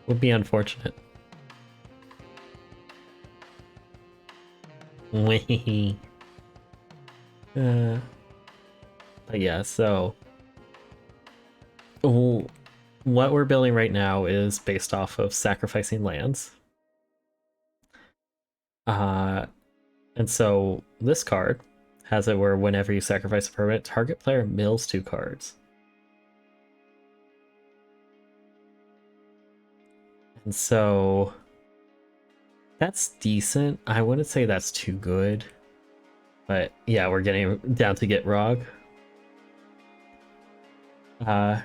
Would be unfortunate. Wee. But yeah, so what we're building right now is based off of sacrificing lands. And so this card has it where whenever you sacrifice a permanent, target player mills 2 cards. And so that's decent. I wouldn't say that's too good. But yeah, we're getting down to Get Rog. And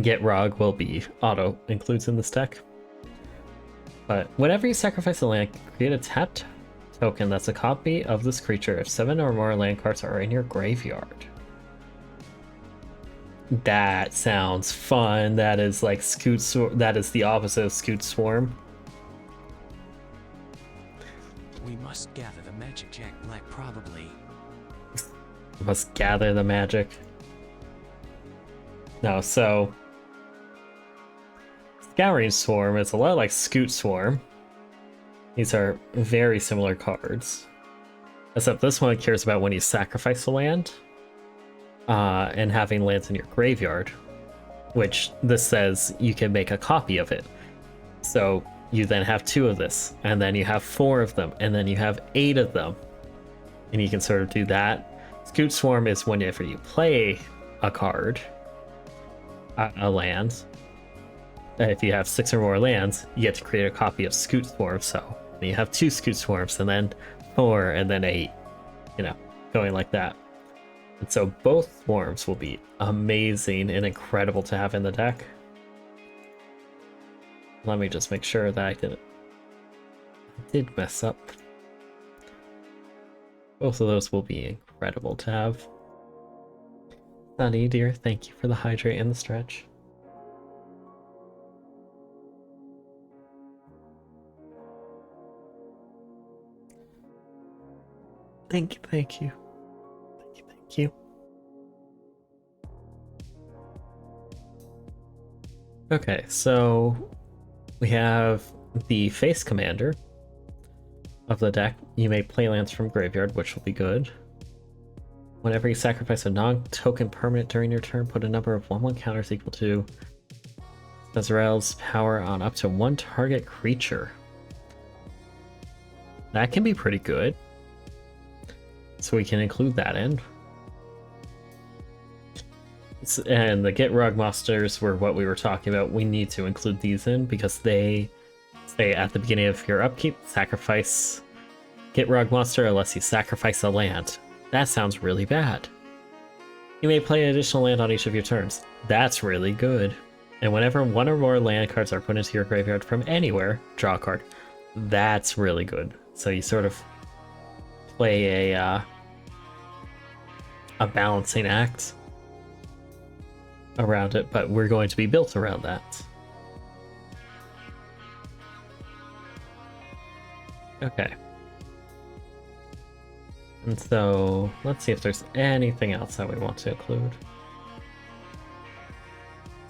Get Rog will be auto includes in this deck. But whenever you sacrifice a land, create a tapped token that's a copy of this creature if 7 or more land cards are in your graveyard. That sounds fun. That is like that is the opposite of Scoot Swarm. We must gather the magic Jack Black probably. We must gather the magic. No, so Scouring Swarm is a lot like Scoot Swarm. These are very similar cards. Except this one cares about when you sacrifice a land. And having lands in your graveyard. Which this says you can make a copy of it. So you then have 2 of this. And then you have 4 of them. And then you have 8 of them. And you can sort of do that. Scoot Swarm is whenever you play a card. A land. If you have 6 or more lands, you get to create a copy of Scoot Swarm. So you have 2 Scoot Swarms, and then 4, and then 8. You know, going like that. And so both swarms will be amazing and incredible to have in the deck. Let me just make sure that I did mess up. Both of those will be incredible to have. Sunny, dear, thank you for the hydrate and the stretch. Thank you, thank you. Thank you, thank you. Okay, so we have the face commander of the deck. You may play lands from graveyard, which will be good. Whenever you sacrifice a non-token permanent during your turn, put a number of 1/1 counters equal to Azrael's power on up to 1 target creature. That can be pretty good. So we can include that in. And the Get Rug monsters were what we were talking about. We need to include these in because they say at the beginning of your upkeep, sacrifice Get Rug monster unless you sacrifice a land. That sounds really bad. You may play an additional land on each of your turns. That's really good. And whenever 1 or more land cards are put into your graveyard from anywhere, draw a card. That's really good. So you sort of play a balancing act around it, but we're going to be built around that. Okay. And so let's see if there's anything else that we want to include.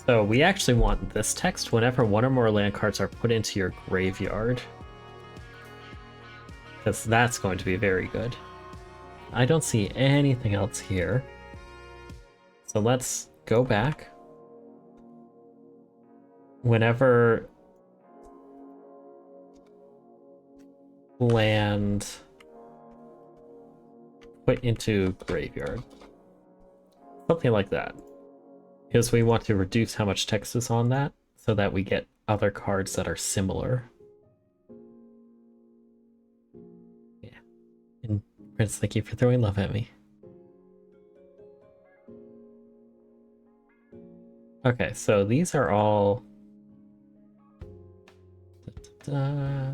So we actually want this text whenever 1 or more land cards are put into your graveyard. Because that's going to be very good. I don't see anything else here. So let's go back. Whenever land put into graveyard. Something like that. Because we want to reduce how much text is on that so that we get other cards that are similar. Yeah. And Prince, thank you for throwing love at me. Okay, so these are all... Da.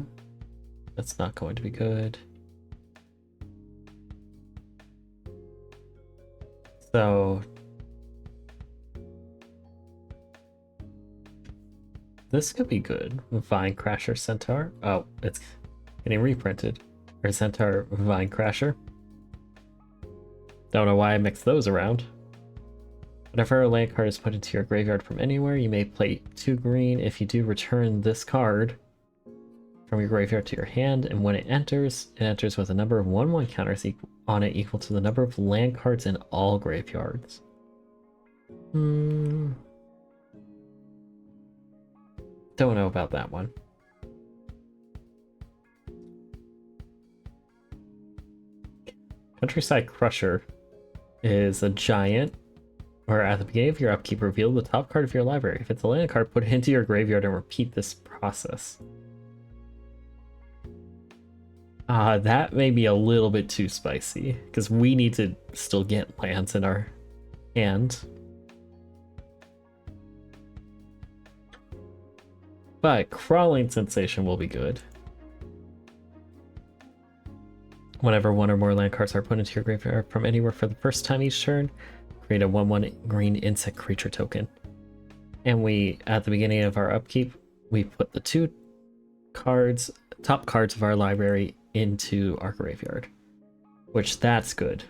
That's not going to be good. So... this could be good. Vine Crasher Centaur. Oh, it's getting reprinted. Or Centaur Vine Crasher. Don't know why I mixed those around. Whenever a land card is put into your graveyard from anywhere, you may play 2 green. If you do, return this card from your graveyard to your hand, and when it enters with a number of 1/1 counters on it equal to the number of land cards in all graveyards. Don't know about that one. Countryside Crusher is a giant, or at the beginning of your upkeep, reveal the top card of your library. If it's a land card, put it into your graveyard and repeat this process. That may be a little bit too spicy, because we need to still get lands in our hand. But Crawling Sensation will be good. Whenever 1 or more land cards are put into your graveyard from anywhere for the first time each turn, create a 1/1 green insect creature token. And we, at the beginning of our upkeep, we put the 2 cards, top cards of our library into our graveyard, which that's good.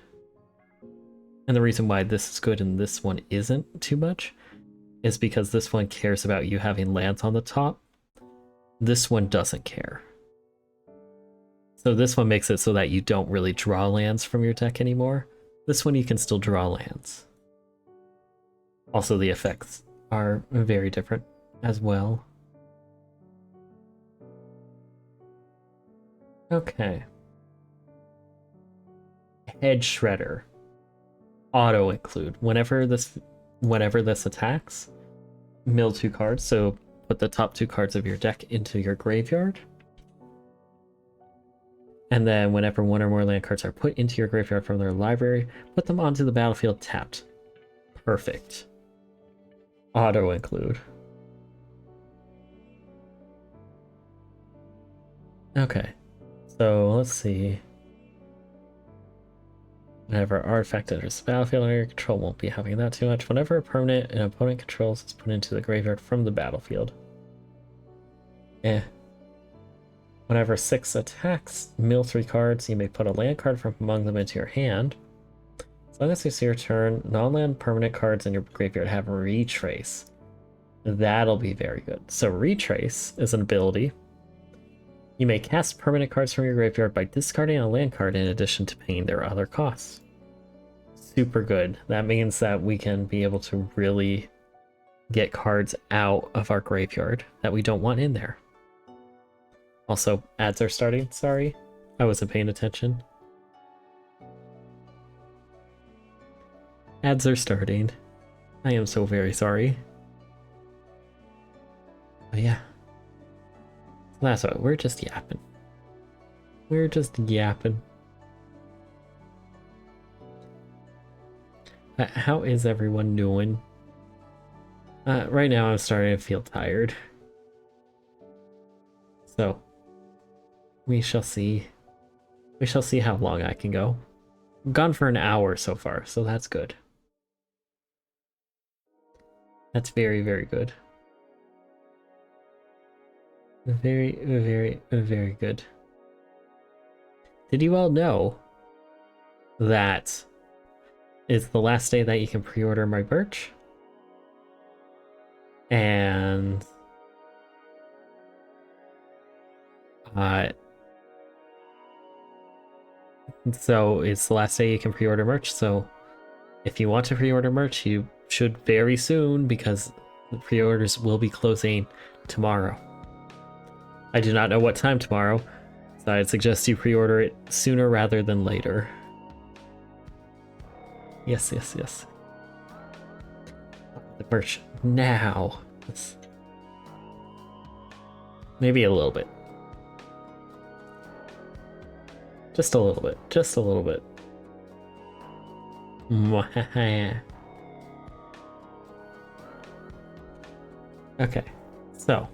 And the reason why this is good and this one isn't too much is because this one cares about you having lands on the top. This one doesn't care. So this one makes it so that you don't really draw lands from your deck anymore. This one you can still draw lands. Also, the effects are very different as well. Okay. Head Shredder. Auto include. Whenever this attacks, mill 2 cards, so put the top 2 cards of your deck into your graveyard. And then whenever 1 or more land cards are put into your graveyard from their library, put them onto the battlefield tapped. Perfect. Auto include. Okay. So let's see. Whenever artifact enters the battlefield under your control, won't be having that too much. Whenever a permanent an opponent controls is put into the graveyard from the battlefield. Whenever 6 attacks, mill 3 cards. You may put a land card from among them into your hand. As long as it's your turn, non-land permanent cards in your graveyard have Retrace. That'll be very good. So Retrace is an ability. You may cast permanent cards from your graveyard by discarding a land card in addition to paying their other costs. Super good. That means that we can be able to really get cards out of our graveyard that we don't want in there. Also, ads are starting. Sorry, I wasn't paying attention. Ads are starting. I am so very sorry. But yeah. That's what, we're just yapping. We're just yapping. How is everyone doing? Right now I'm starting to feel tired. So, we shall see. We shall see how long I can go. I'm gone for an hour so far, so that's good. That's very, very good. Very, very, very good. Did you all know that it's the last day that you can pre-order my merch? And so it's the last day you can pre-order merch, so if you want to pre-order merch, you should very soon, because the pre-orders will be closing tomorrow. I do not know what time tomorrow, so I'd suggest you pre-order it sooner rather than later. Yes, yes, yes. The merch now. Maybe a little bit. Just a little bit. Just a little bit. Okay, so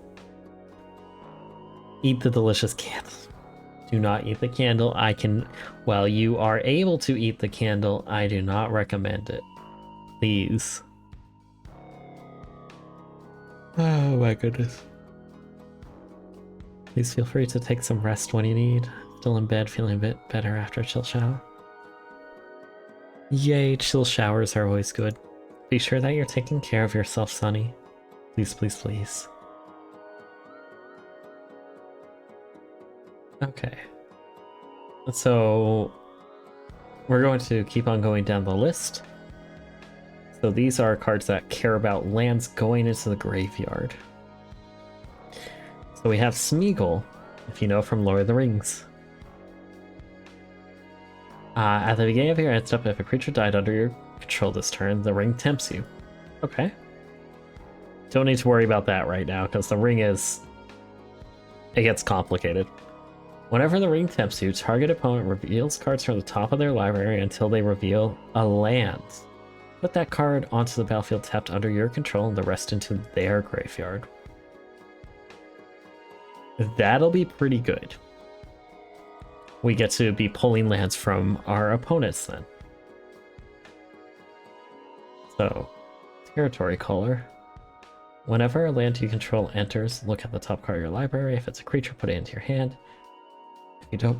eat the delicious candle. Do not eat the candle. While you are able to eat the candle, I do not recommend it. Please. Oh my goodness. Please feel free to take some rest when you need. Still in bed, feeling a bit better after a chill shower. Yay, chill showers are always good. Be sure that you're taking care of yourself, Sonny. Please, please, please. Okay. So we're going to keep on going down the list. So these are cards that care about lands going into the graveyard. So we have Smeagol, if you know from Lord of the Rings. At the beginning of your end step, if a creature died under your control this turn, the ring tempts you. Okay. Don't need to worry about that right now, because the ring it gets complicated. Whenever the ring tempts you, target opponent reveals cards from the top of their library until they reveal a land. Put that card onto the battlefield tapped under your control and the rest into their graveyard. That'll be pretty good. We get to be pulling lands from our opponents then. So, Territory Caller. Whenever a land you control enters, look at the top card of your library. If it's a creature, put it into your hand. If you don't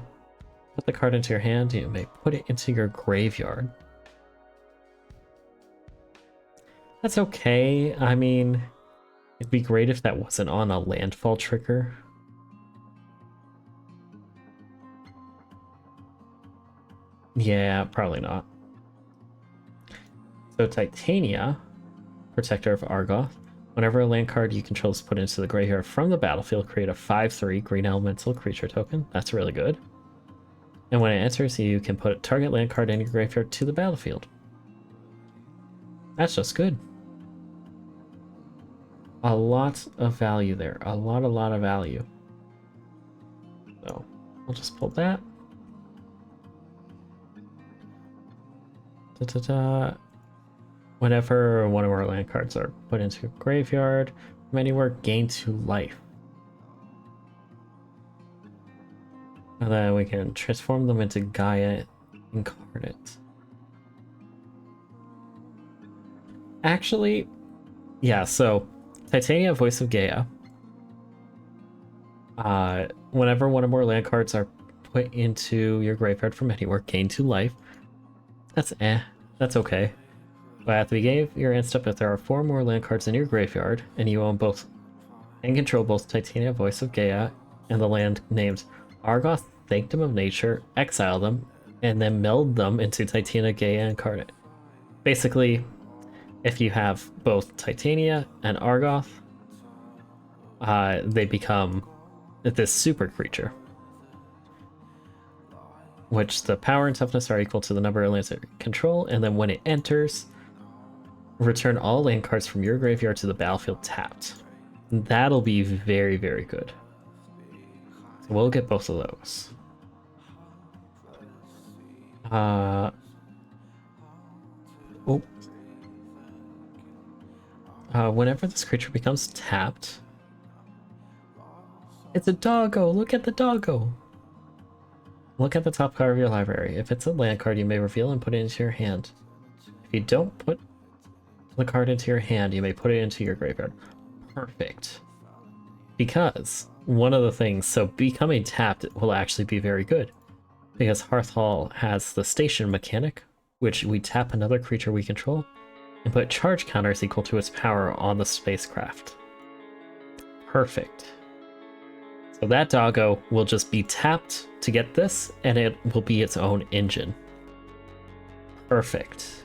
put the card into your hand, you may put it into your graveyard. That's okay. I mean, it'd be great if that wasn't on a landfall trigger. Yeah, probably not. So Titania, Protector of Argoth. Whenever a land card you control is put into the graveyard from the battlefield, create a 5/3 green elemental creature token. That's really good. And when it enters, you can put a target land card in your graveyard to the battlefield. That's just good. A lot of value there. A lot of value. So, we'll just pull that. Whenever one of our land cards are put into a graveyard from anywhere, gain 2 life. And then we can transform them into Gaia Incarnate. Actually, yeah, so Titania, Voice of Gaia. Whenever one or more land cards are put into your graveyard from anywhere, gain 2 life. That's okay. But at the beginning of your end step, if there are 4 more land cards in your graveyard, and you own both and control both Titania, Voice of Gaia, and the land named Argoth, Sanctum of Nature, exile them, and then meld them into Titania, Gaia Incarnate. Basically, if you have both Titania and Argoth, they become this super creature, which the power and toughness are equal to the number of lands that you control, and then when it enters, return all land cards from your graveyard to the battlefield tapped. That'll be very, very good. So we'll get both of those. Whenever this creature becomes tapped, it's a doggo. Look at the doggo. Look at the top card of your library. If it's a land card, you may reveal and put it into your hand. If you don't put the card into your hand, you may put it into your graveyard. Perfect. Because one of the things, so becoming tapped will actually be very good. Because Hearth Hall has the station mechanic, which we tap another creature we control and put charge counters equal to its power on the spacecraft. Perfect. So that doggo will just be tapped to get this, and it will be its own engine. Perfect.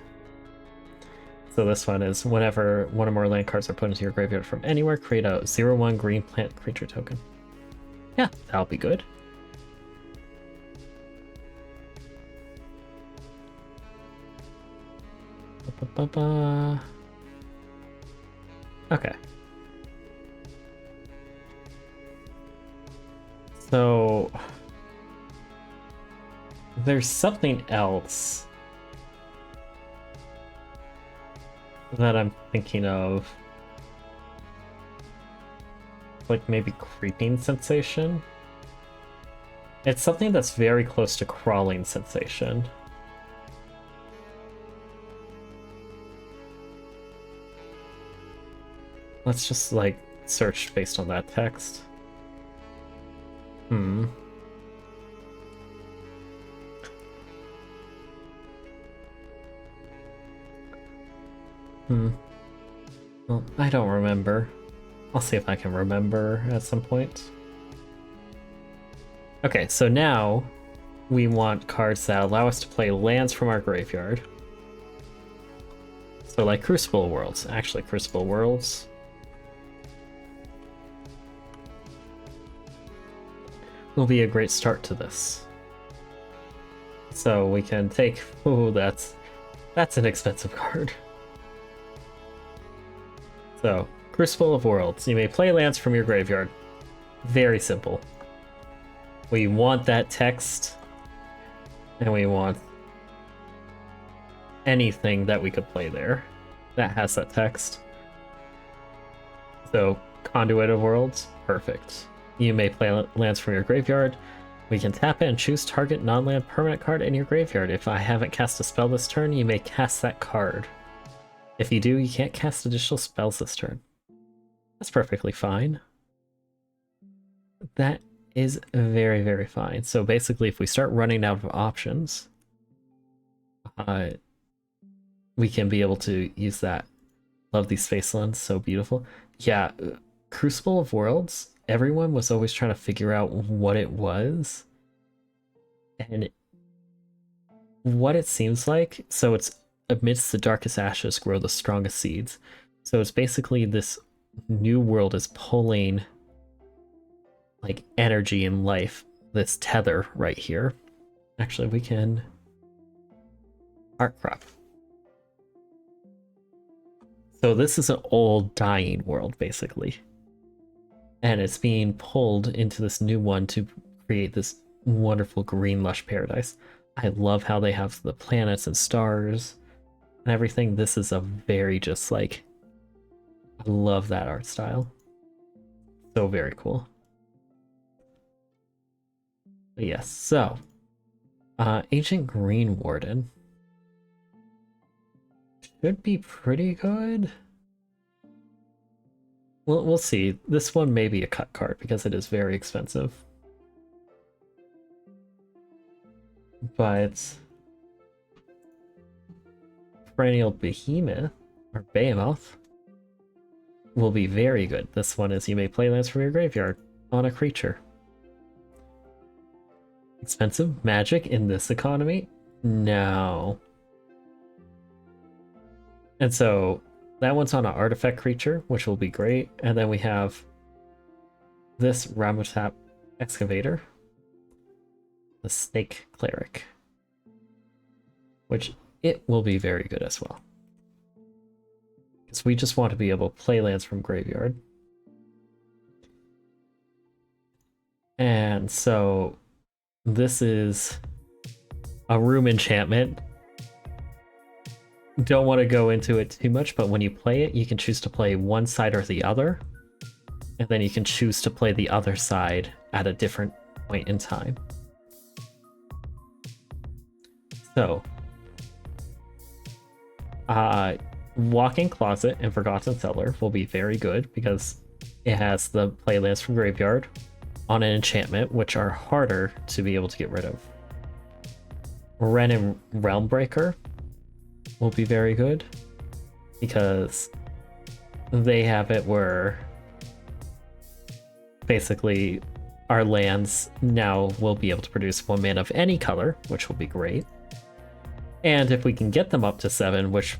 So this one is whenever one or more land cards are put into your graveyard from anywhere, create a 0/1 green plant creature token. Yeah, that'll be good. Okay. So there's something else that I'm thinking of. like maybe creeping sensation. It's something that's very close to crawling sensation. Let's just like search based on that text. Hmm. Well, I don't remember. I'll see if I can remember at some point. Okay, so now we want cards that allow us to play lands from our graveyard. So like Crucible Worlds. Actually, Crucible Worlds will be a great start to this. So we can take... Oh, that's an expensive card. So, Crucible of Worlds. You may play lands from your graveyard. Very simple. We want that text, and we want anything that we could play there that has that text. So, Conduit of Worlds, perfect. You may play lands from your graveyard. We can tap it and choose target non-land permanent card in your graveyard. If I haven't cast a spell this turn, you may cast that card. If you do, you can't cast additional spells this turn. That's perfectly fine. That is very, very fine. So basically, if we start running out of options, we can be able to use that. Love these space lands, so beautiful. Yeah, Crucible of Worlds, everyone was always trying to figure out what it was. And what it seems like, so it's amidst the darkest ashes grow the strongest seeds. So it's basically this new world is pulling like energy and life, this tether right here. Actually, we can art crop. So this is an old dying world basically. And it's being pulled into this new one to create this wonderful green lush paradise. I love how they have the planets and stars and everything. This is a very just like, I love that art style. So very cool. But yes, so Ancient Green Warden should be pretty good. We'll see. This one may be a cut card because it is very expensive. But Perennial Behemoth or Behemoth will be very good. This one is you may play lands from your graveyard on a creature. Expensive magic in this economy? No. And so that one's on an artifact creature, which will be great. And then we have this Ramotap Excavator, the Snake Cleric, which it will be very good as well. Because we just want to be able to play lands from graveyard. And so this is a room enchantment. Don't want to go into it too much, but when you play it, you can choose to play one side or the other. And then you can choose to play the other side at a different point in time. So, Walk-in Closet and Forgotten Cellar will be very good because it has the play lands from graveyard on an enchantment, which are harder to be able to get rid of. Ren and Realmbreaker will be very good because they have it where basically our lands now will be able to produce 1 mana of any color, which will be great. And if we can get them up to 7, which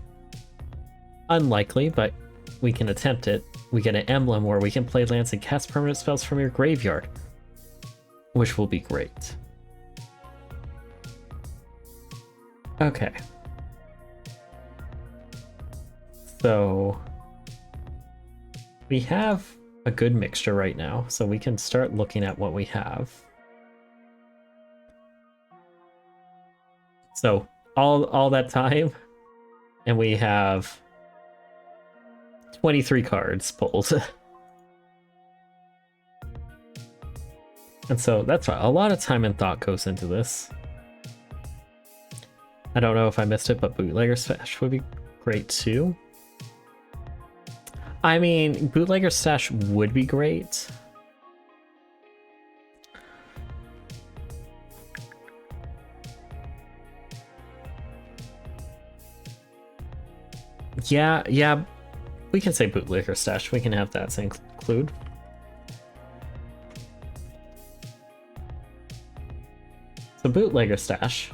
unlikely, but we can attempt it, we get an emblem where we can play lands and cast permanent spells from your graveyard, which will be great. Okay. So we have a good mixture right now, so we can start looking at what we have. So all that time, and we have 23 cards pulled. And so that's why a lot of time and thought goes into this. I don't know if I missed it, but Bootlegger Stash would be great too. I mean, Bootlegger Stash would be great. Yeah, we can say Bootlegger Stash. We can have that include. So Bootlegger Stash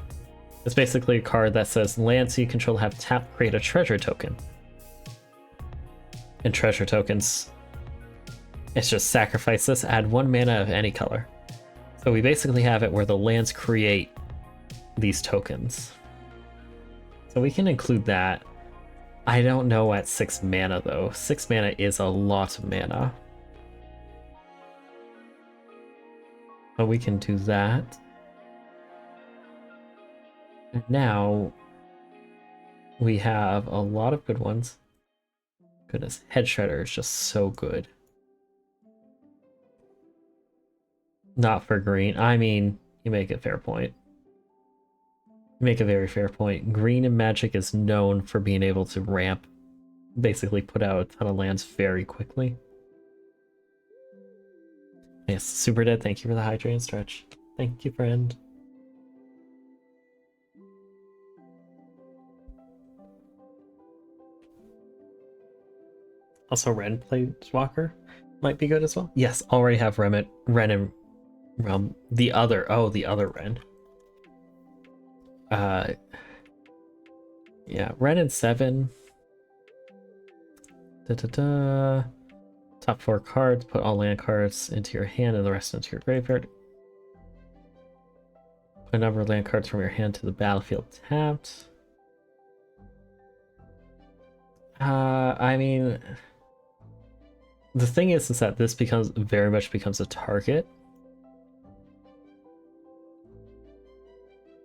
is basically a card that says lands you control have tapped, create a treasure token. And treasure tokens, it's just sacrifice this, add 1 mana of any color. So we basically have it where the lands create these tokens. So we can include that. I don't know at 6 mana though. 6 mana is a lot of mana. But we can do that. And now we have a lot of good ones. Goodness, Head Shredder is just so good. Not for green. I mean, you make a fair point. You make a very fair point. Green in Magic is known for being able to ramp, basically put out a ton of lands very quickly. Yes, Super Dead, thank you for the hydrate stretch. Thank you, friend. Also, Ren Planeswalker might be good as well. Yes, already have Ren and the other Ren. Yeah, Ren and 7. Top 4 cards, put all land cards into your hand and the rest into your graveyard. Put a number of land cards from your hand to the battlefield tapped. I mean, the thing is that this very much becomes a target.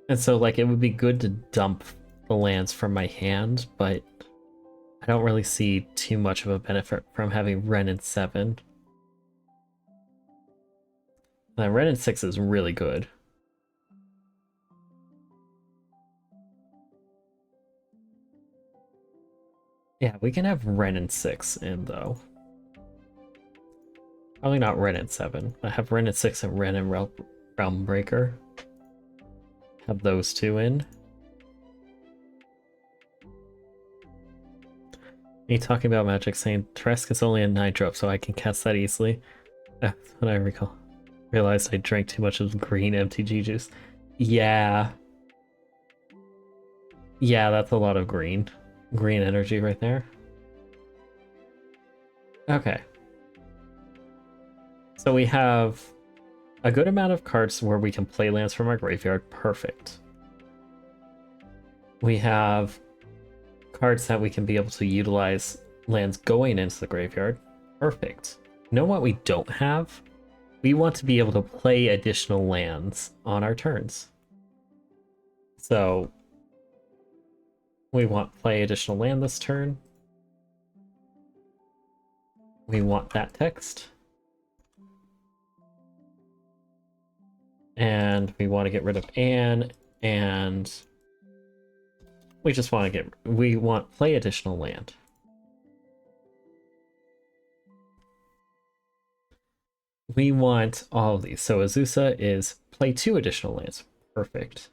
And so, like, it would be good to dump the lands from my hand, but I don't really see too much of a benefit from having Ren and 7. And Ren and 6 is really good. Yeah, we can have Ren and 6 in, though. Probably not Ren and 7. I have Ren and 6 and Ren and Realm Breaker. Have those 2 in. Me talking about Magic saying Teresk is only a 9-drop, so I can cast that easily. That's what I recall. Realized I drank too much of green MTG juice. Yeah. Yeah, that's a lot of green. Green energy right there. Okay. So we have a good amount of cards where we can play lands from our graveyard. Perfect. We have cards that we can be able to utilize lands going into the graveyard. Perfect. You know what we don't have? We want to be able to play additional lands on our turns. So we want play additional land this turn. We want that text. And we want to get rid of Anne, and we just want to we want play additional land. We want all of these. So Azusa is play 2 additional lands. Perfect.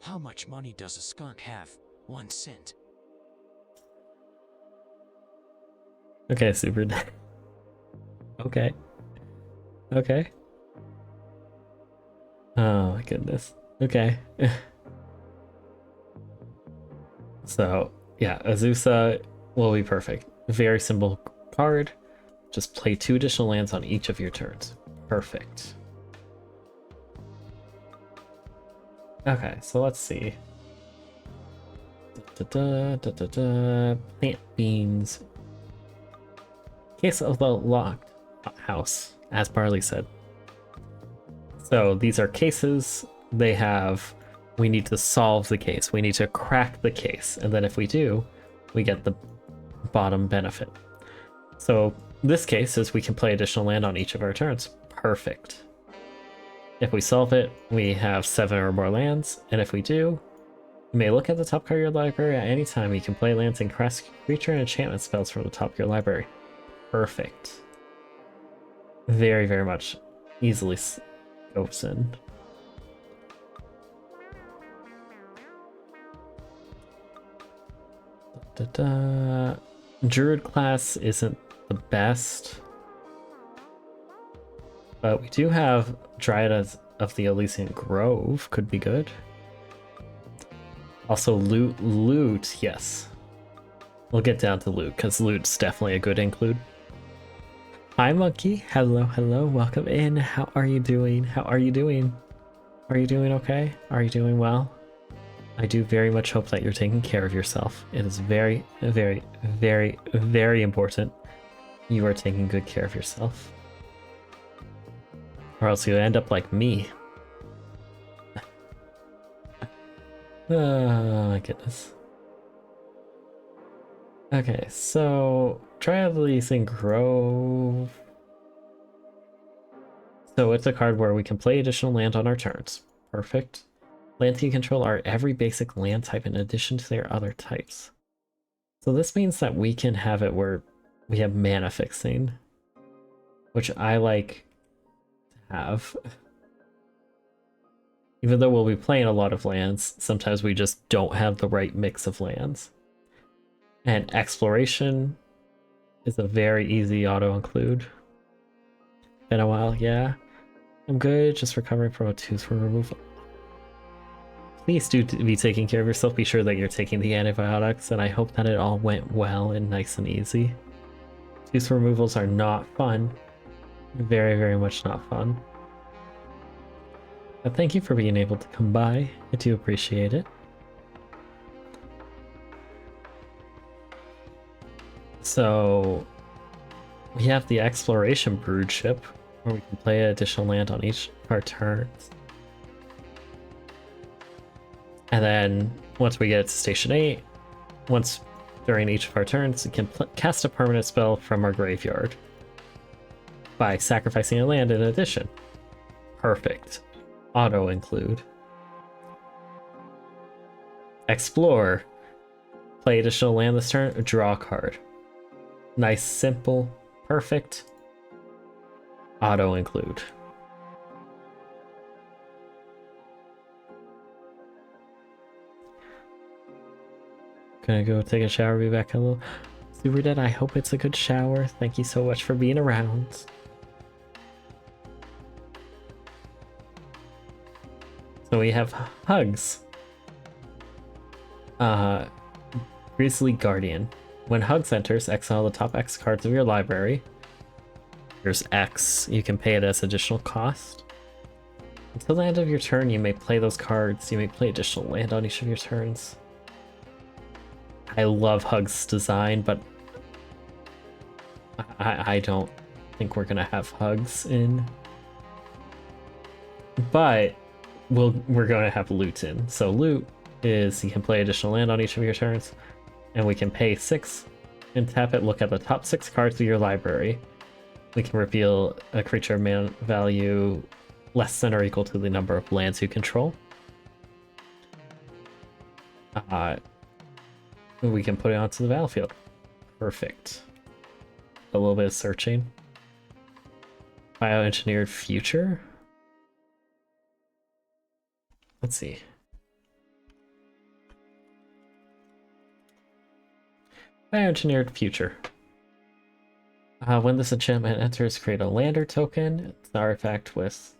How much money does a skunk have? 1 cent. Okay, Super. Okay. Okay. Oh my goodness. Okay. So, yeah, Azusa will be perfect. Very simple card. Just play 2 additional lands on each of your turns. Perfect. Okay, so let's see. Plant beans. Case of the locked house, as Barley said. So these are cases. They have, we need to solve the case. We need to crack the case. And then if we do, we get the bottom benefit. So this case is we can play additional land on each of our turns. Perfect. If we solve it, we have 7 or more lands, and if we do, you may look at the top card of your library at any time. You can play lands and cast creature and enchantment spells from the top of your library. Perfect. Very, very much easily goes in. Druid class isn't the best, but we do have Dryad of the Elysian Grove, could be good. Also loot, yes. We'll get down to loot, because loot's definitely a good include. Hi Monkey, hello, welcome in. How are you doing? Are you doing okay? Are you doing well? I do very much hope that you're taking care of yourself. It is very, very, very, very important you are taking good care of yourself. Or else you end up like me. Oh my goodness. Okay, so Dryad of the Elysian Grove. So it's a card where we can play additional land on our turns. Perfect. Lands you control are every basic land type in addition to their other types. So this means that we can have it where we have mana fixing, which I like to have. Even though we'll be playing a lot of lands, sometimes we just don't have the right mix of lands. And exploration is a very easy auto-include. Been a while, yeah. I'm good, just recovering from a tooth removal. Please do be taking care of yourself. Be sure that you're taking the antibiotics, and I hope that it all went well and nice and easy. Tooth removals are not fun. Very, very much not fun. But thank you for being able to come by. I do appreciate it. So we have the Exploration Brood ship, where we can play additional land on each of our turns. And then once we get to Station 8, once during each of our turns, we can cast a permanent spell from our graveyard by sacrificing a land in addition. Perfect. Auto-include. Explore. Play additional land this turn, draw a card. Nice, simple, perfect. Auto-include. Gonna go take a shower, be back in a little. Super Dead, I hope it's a good shower. Thank you so much for being around. So we have Hugs. Grizzly Guardian. When Hugs enters, exile the top X cards of your library. Here's X. You can pay it as additional cost. Until the end of your turn, you may play those cards. You may play additional land on each of your turns. I love Hugs' design, but I don't think we're gonna have Hugs in. But we're gonna have Loot in. So Loot is you can play additional land on each of your turns, and we can pay 6 and tap it. Look at the top 6 cards of your library. We can reveal a creature mana value less than or equal to the number of lands you control. We can put it onto the battlefield. Perfect. A little bit of searching. Bioengineered future. Let's see. Bioengineered future. When this enchantment enters, create a lander token. It's an artifact with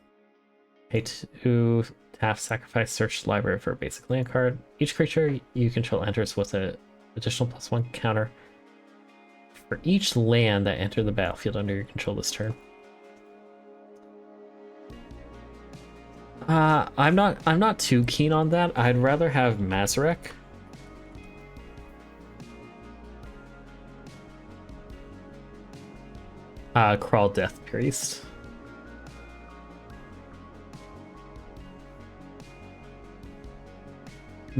pay 2 tap, sacrifice, search the library for a basic land card. Each creature you control enters with an additional +1 counter for each land that entered the battlefield under your control this turn. I'm not too keen on that. I'd rather have Mazarek. Crawl Death Priest.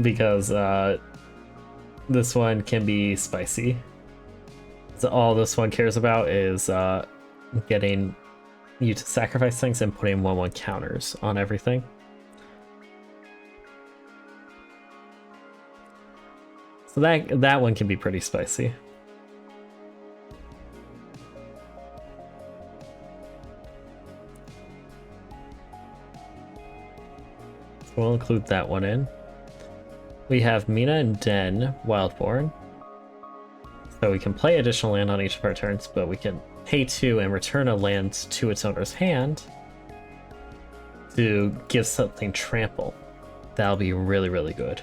Because this one can be spicy. So all this one cares about is getting you to sacrifice things and putting 1/1 counters on everything. So that one can be pretty spicy. So we'll include that one in. We have Mina and Den Wildborn. So we can play additional land on each of our turns, but we can pay 2 and return a land to its owner's hand to give something trample. That'll be really, really good.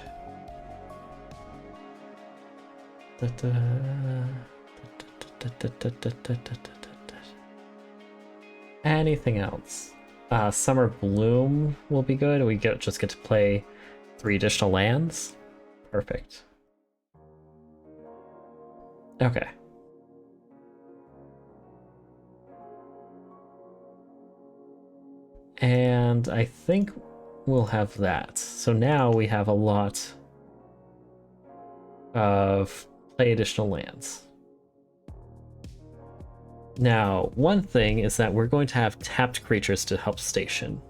Anything else? Summer Bloom will be good. We just get to play 3 additional lands. Perfect. Okay. And I think we'll have that. So now we have a lot of play additional lands. Now, one thing is that we're going to have tapped creatures to help station.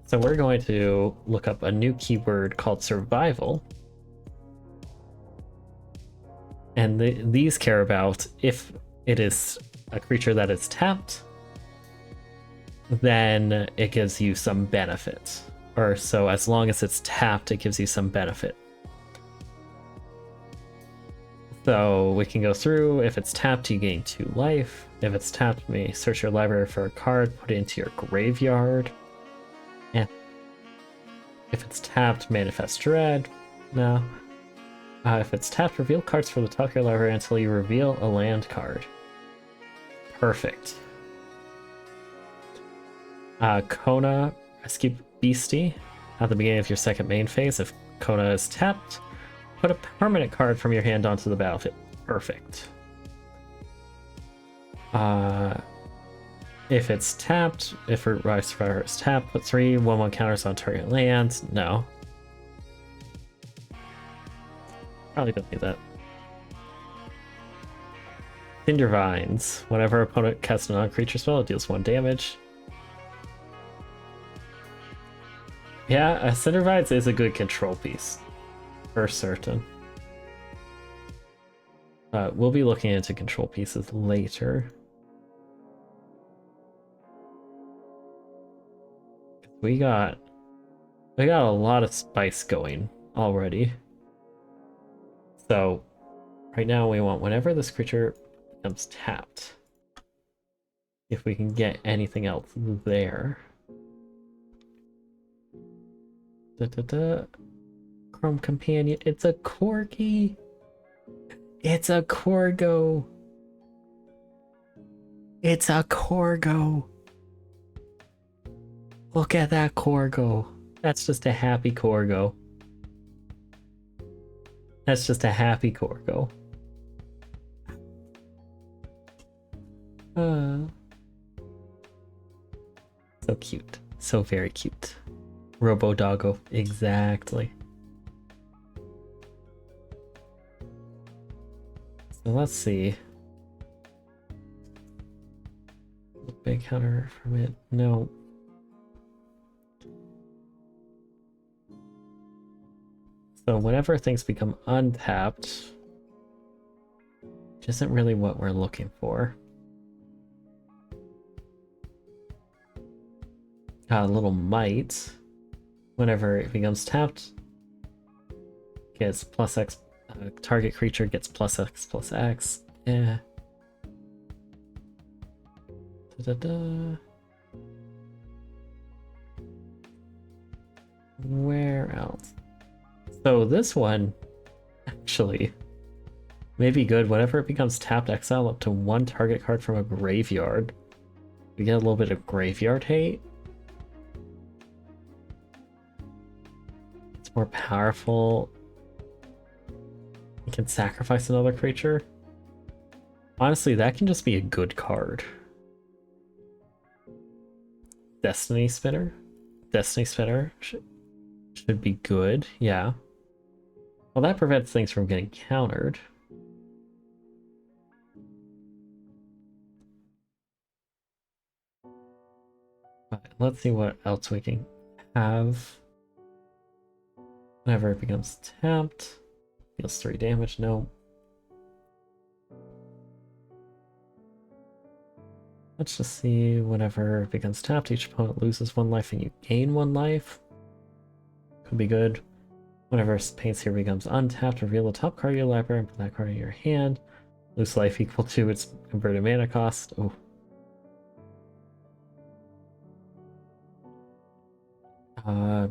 So we're going to look up a new keyword called survival. And these care about if it is a creature that is tapped, then it gives you some benefit. Or so as long as it's tapped, it gives you some benefit. So we can go through. If it's tapped, you gain 2 life. If it's tapped, you may search your library for a card, put it into your graveyard. Yeah. If it's tapped, manifest dread. No. If it's tapped, reveal cards from the top of your library until you reveal a land card. Perfect. Kona, Rescue Beastie. At the beginning of your second main phase, if Kona is tapped, put a permanent card from your hand onto the battlefield. Perfect. If it's tapped, if Rise Survivor is tapped, put 3 1/1 counters on target lands. No. Probably don't need that. Cinder Vines. Whenever opponent casts a non-creature spell, it deals 1 damage. Yeah, Cinder Vines is a good control piece. For certain. We'll be looking into control pieces later. We got a lot of spice going already. So right now we want whenever this creature becomes tapped, if we can get anything else there. Chrome Companion. It's a Corgi. It's a Corgo. It's a Corgo. Look at that Corgo. That's just a happy Corgo. That's just a happy Corgo. So cute. So very cute. Robo Doggo. Exactly. So let's see. Big counter from it. No. So whenever things become untapped, which isn't really what we're looking for. A little might. Whenever it becomes tapped, gets plus X. Target creature gets plus X plus X. Yeah. Where else? So this one actually may be good. Whenever it becomes tapped, exile up to 1 target card from a graveyard. We get a little bit of graveyard hate. It's more powerful. You can sacrifice another creature. Honestly, that can just be a good card. Destiny Spinner. Destiny Spinner should be good, yeah. Well, that prevents things from getting countered. let's see what else we can have. Whenever it becomes tapped, deals 3 damage. No. Let's just see. Whenever it becomes tapped, each opponent loses 1 life and you gain 1 life. Could be good. Whenever Pain Sphere becomes untapped, reveal the top card of your library and put that card in your hand. Lose life equal to its converted mana cost. Oh.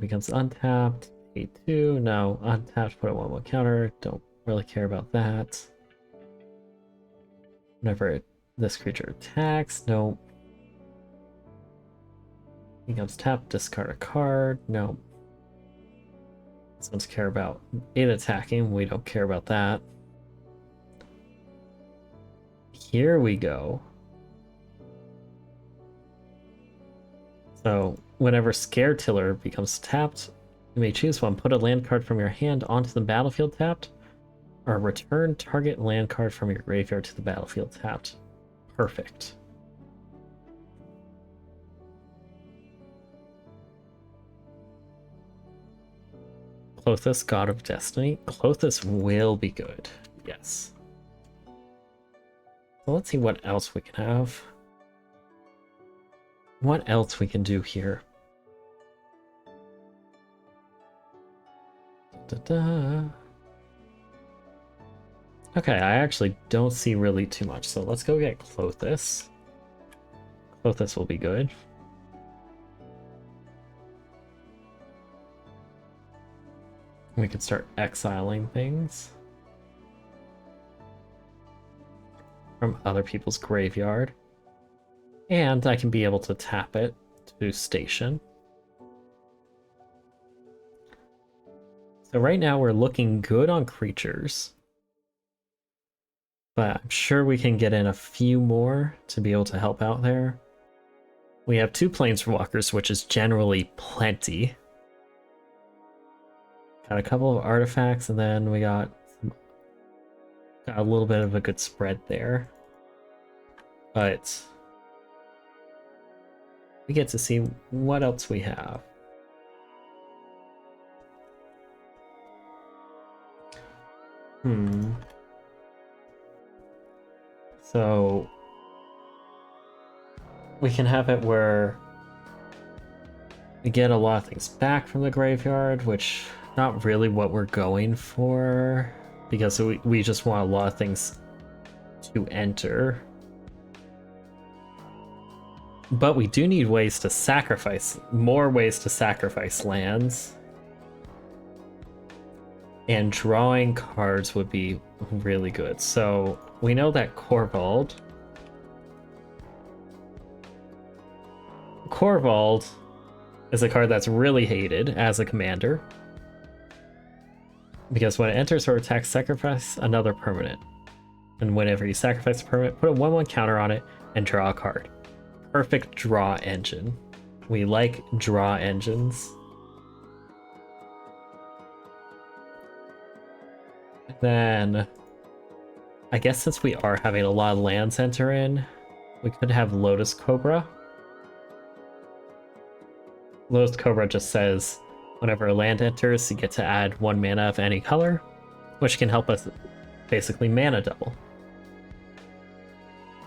Becomes untapped. 8-2. No. Untapped, put a 1/1 counter. Don't really care about that. Whenever this creature attacks, no. Becomes tapped, discard a card. No. This one's care about it attacking. We don't care about that. Here we go. So, whenever Scare Tiller becomes tapped, you may choose one. Put a land card from your hand onto the battlefield tapped, or return target land card from your graveyard to the battlefield tapped. Perfect. Clothis, God of Destiny. Clothis will be good. Yes. So let's see what else we can have. What else we can do here? Okay, I actually don't see really too much, so let's go get Clothis. Clothis will be good. We could start exiling things from other people's graveyard. And I can be able to tap it to station. So right now we're looking good on creatures. But I'm sure we can get in a few more to be able to help out there. We have 2 Planeswalkers, which is generally plenty. Got a couple of artifacts, and then we got a little bit of a good spread there. But we get to see what else we have. So we can have it where we get a lot of things back from the graveyard, which not really what we're going for, because we just want a lot of things to enter. But we do need ways to sacrifice, more ways to sacrifice lands. And drawing cards would be really good. So we know that Corvald is a card that's really hated as a commander, because when it enters or attacks, sacrifice another permanent. And whenever you sacrifice a permanent, put a 1/1 counter on it and draw a card. Perfect draw engine. We like draw engines. Then, I guess since we are having a lot of lands enter in, we could have Lotus Cobra. Lotus Cobra just says, whenever a land enters, you get to add 1 mana of any color, which can help us basically mana double.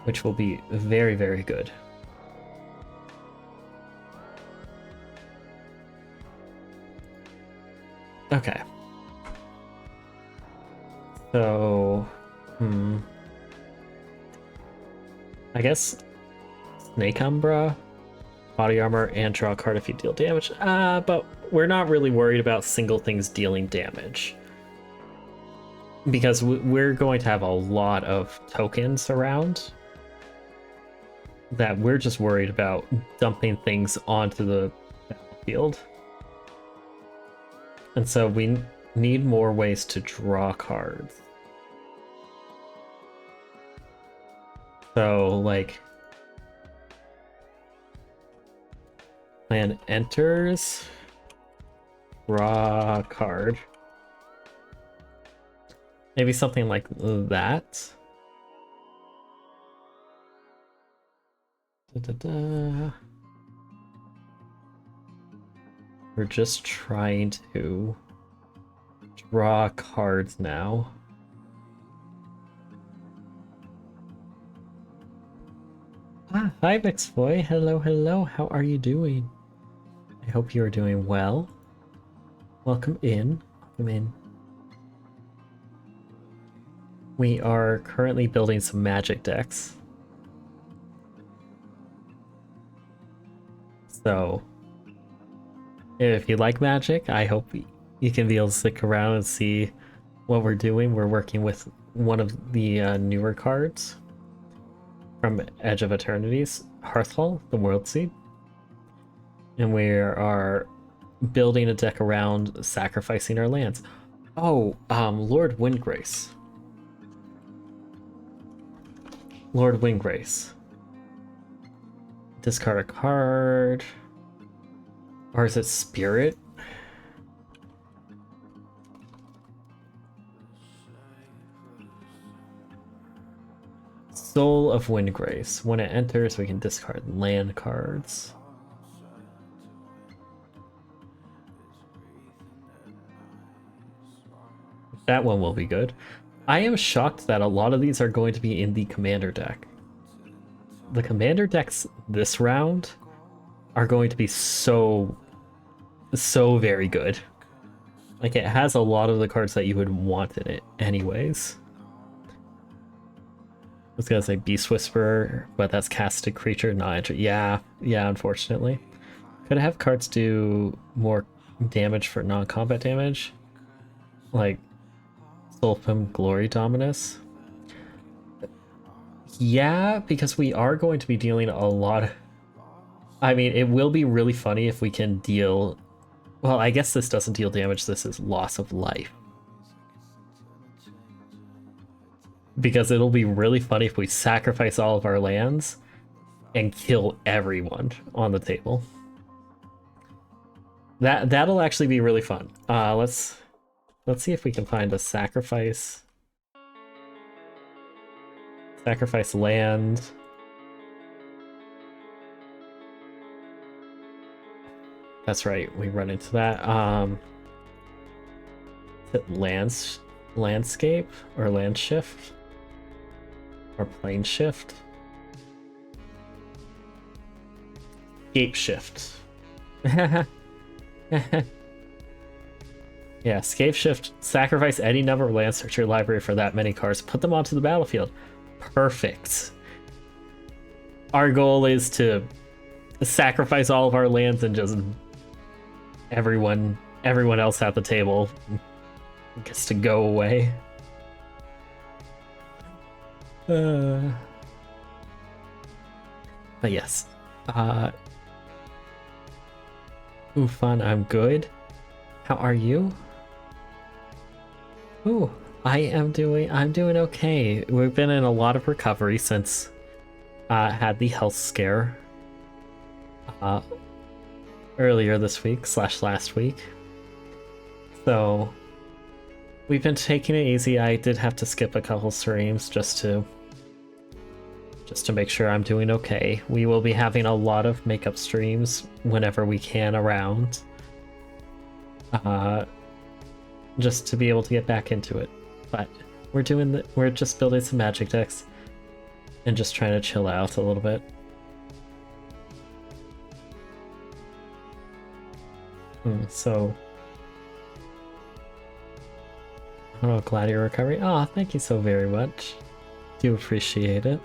Which will be very, very good. Okay. So, I guess Snake Umbra, body armor, and draw a card if you deal damage. But we're not really worried about single things dealing damage, because we're going to have a lot of tokens around that we're just worried about dumping things onto the battlefield. And so we need more ways to draw cards. So, like, land enters, draw card. Maybe something like that. We're just trying to draw cards now. Ah, hi Vixboy. Hello, hello. How are you doing? I hope you are doing well. Welcome in. Welcome in. We are currently building some magic decks. So, if you like magic, I hope you can be able to stick around and see what we're doing. We're working with one of the newer cards from Edge of Eternity's Hearthhall, the World Seed. And we are building a deck around sacrificing our lands. Oh, Lord Windgrace. Lord Windgrace. Discard a card. Or is it Spirit? Soul of Windgrace. When it enters, we can discard land cards. That one will be good. I am shocked that a lot of these are going to be in the commander deck. The commander decks this round are going to be so very good. Like, it has a lot of the cards that you would want in it anyways. I was gonna say Beast Whisperer, but that's casted creature, not yeah, unfortunately. Could I have cards do more damage for non-combat damage? Like Sulfum Glory Dominus? Yeah, because we are going to be dealing a lot of... I mean, it will be really funny if we can deal... Well, I guess this doesn't deal damage, this is loss of life. Because it'll be really funny if we sacrifice all of our lands and kill everyone on the table. That'll actually be really fun. Let's see if we can find a sacrifice. Sacrifice land. That's right, we run into that. Is it landscape or land shift? Or plane shift? Scape shift. Yeah, scape shift. Sacrifice any number of lands, search your library for that many cards, put them onto the battlefield. Perfect. Our goal is to sacrifice all of our lands and just everyone else at the table gets to go away. But yes. Ooh, fun. I'm good. How are you? Ooh, I'm doing okay. We've been in a lot of recovery since had the health scare earlier this week / last week. So we've been taking it easy. I did have to skip a couple streams just to make sure I'm doing okay. We will be having a lot of makeup streams whenever we can around. Just to be able to get back into it. But we're just building some magic decks and just trying to chill out a little bit. So oh, glad you're recovering. Oh, thank you so very much. Do appreciate it.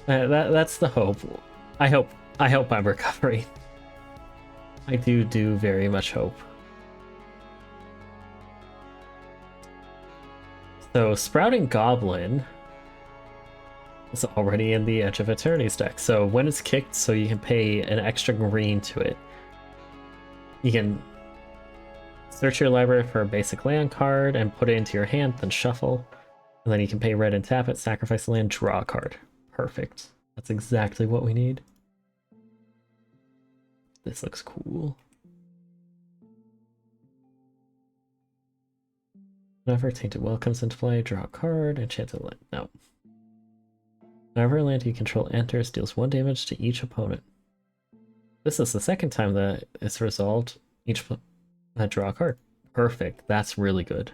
That's the hope. I hope I'm recovering. I do very much hope. So Sprouting Goblin is already in the Edge of Eternity's deck. So when it's kicked, so you can pay an extra green to it. You can search your library for a basic land card and put it into your hand, then shuffle. And then you can pay red and tap it, sacrifice the land, draw a card. Perfect. That's exactly what we need. This looks cool. Whenever Tainted Well comes into play, draw a card, enchanted land. No. Whenever a land you control enters, deals 1 damage to each opponent. This is the second time that it's resolved. I draw a card. Perfect. That's really good.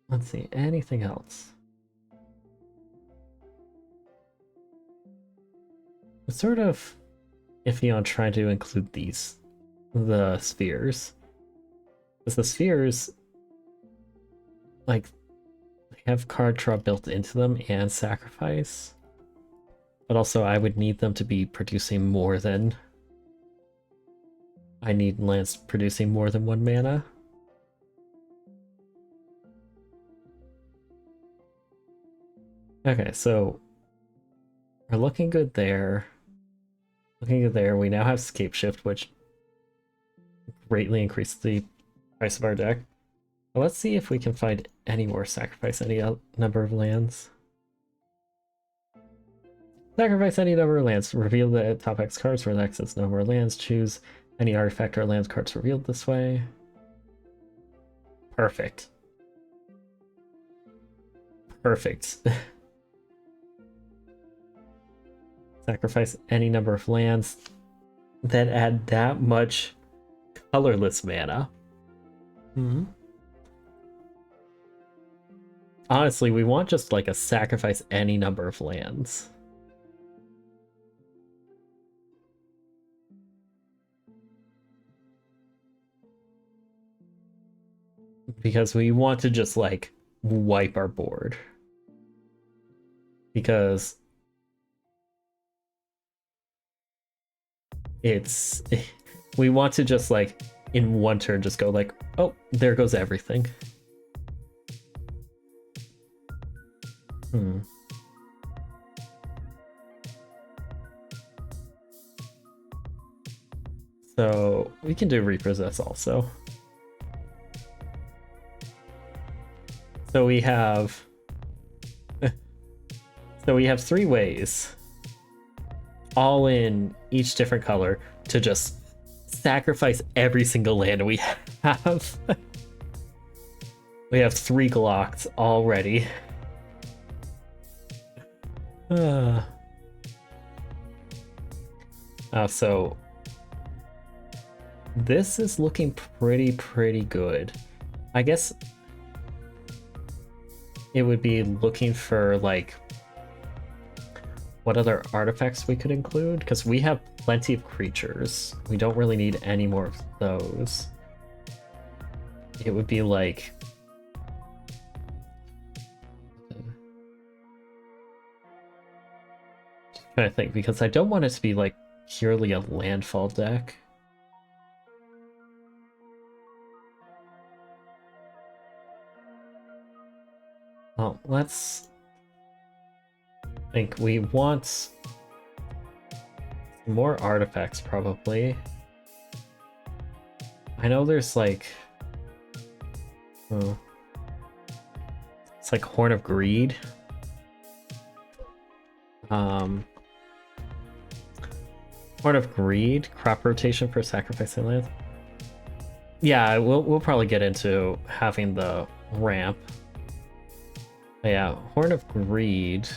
Let's see. Anything else? It's sort of iffy on trying to include the spheres. Because the spheres, like, they have card draw built into them and sacrifice. But also, I would need them to be producing more than... I need lands producing more than 1 mana. Okay, so we're looking good there. Looking good there. We now have Scape Shift, which greatly increased the price of our deck. But let's see if we can find any more sacrifice any number of lands. Sacrifice any number of lands. Reveal the top X cards for the X's number of lands. Choose any artifact or land cards revealed this way. Perfect. Perfect. Sacrifice any number of lands that add that much colorless mana. Honestly, we want just like a sacrifice any number of lands. Because we want to just like wipe our board. Because it's we want to just like in one turn just go like, oh, there goes everything. So we can do Repossess also. So we have 3 ways, all in each different color, to just sacrifice every single land we have. We have 3 Glocks already. So this is looking pretty good. I guess it would be looking for like what other artifacts we could include, because we have plenty of creatures. We don't really need any more of those. It would be like trying to think, because I don't want it to be like purely a landfall deck. Well, let's think. We want more artifacts, probably. I know there's like... Oh. It's like Horn of Greed. Horn of Greed, crop rotation for sacrificing land. Yeah, we'll probably get into having the ramp. But yeah, Horn of Greed.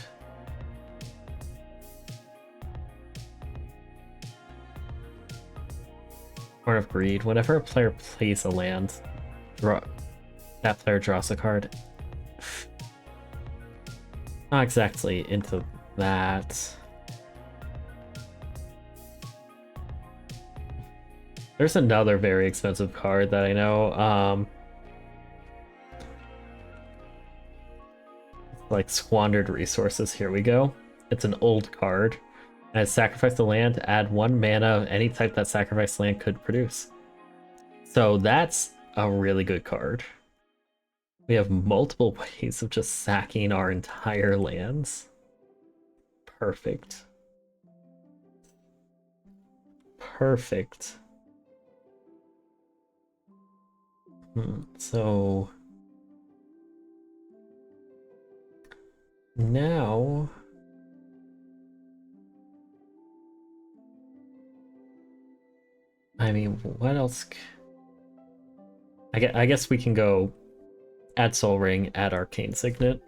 Horn of Greed. Whenever a player plays a land, that player draws a card. Not exactly into that. There's another very expensive card that I know. Like Squandered Resources. Here we go. It's an old card. And sacrifice the land, add 1 mana of any type that sacrificed land could produce. So that's a really good card. We have multiple ways of just sacking our entire lands. Perfect. Perfect. So now I mean, what else? I guess we can go add Soul Ring, add Arcane Signet.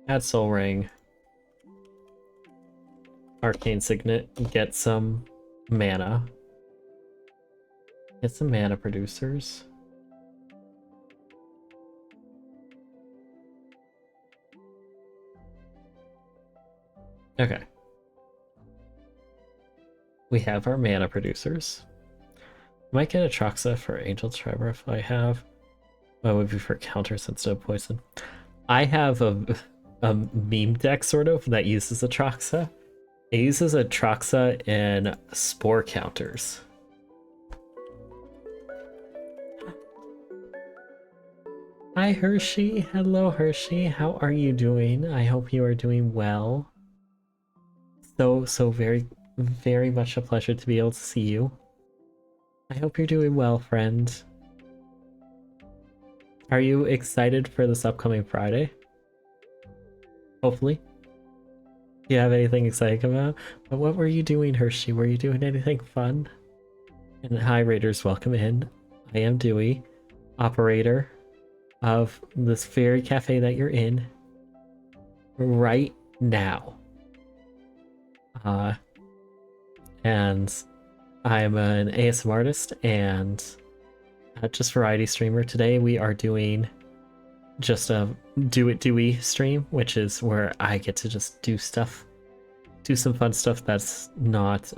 Add Soul Ring. Arcane Signet. Get some mana. Get some mana producers. Okay. We have our mana producers. Might get a Troxa for Angel Trevor if I have. What would be for counter sensitive poison? I have a meme deck sort of that uses a Troxa. It uses a Troxa in spore counters. Hi Hershey, hello Hershey, how are you doing? I hope you are doing well. So very much a pleasure to be able to see you. I hope you're doing well, friend. Are you excited for this upcoming Friday? Hopefully. Do you have anything exciting about? But what were you doing, Hershey? Were you doing anything fun? And hi Raiders, welcome in. I am Dewey, operator of this very cafe that you're in right now. And I'm an ASM artist and just variety streamer. Today we are doing just a Do It Dewey stream, which is where I get to just do stuff, do some fun stuff that's not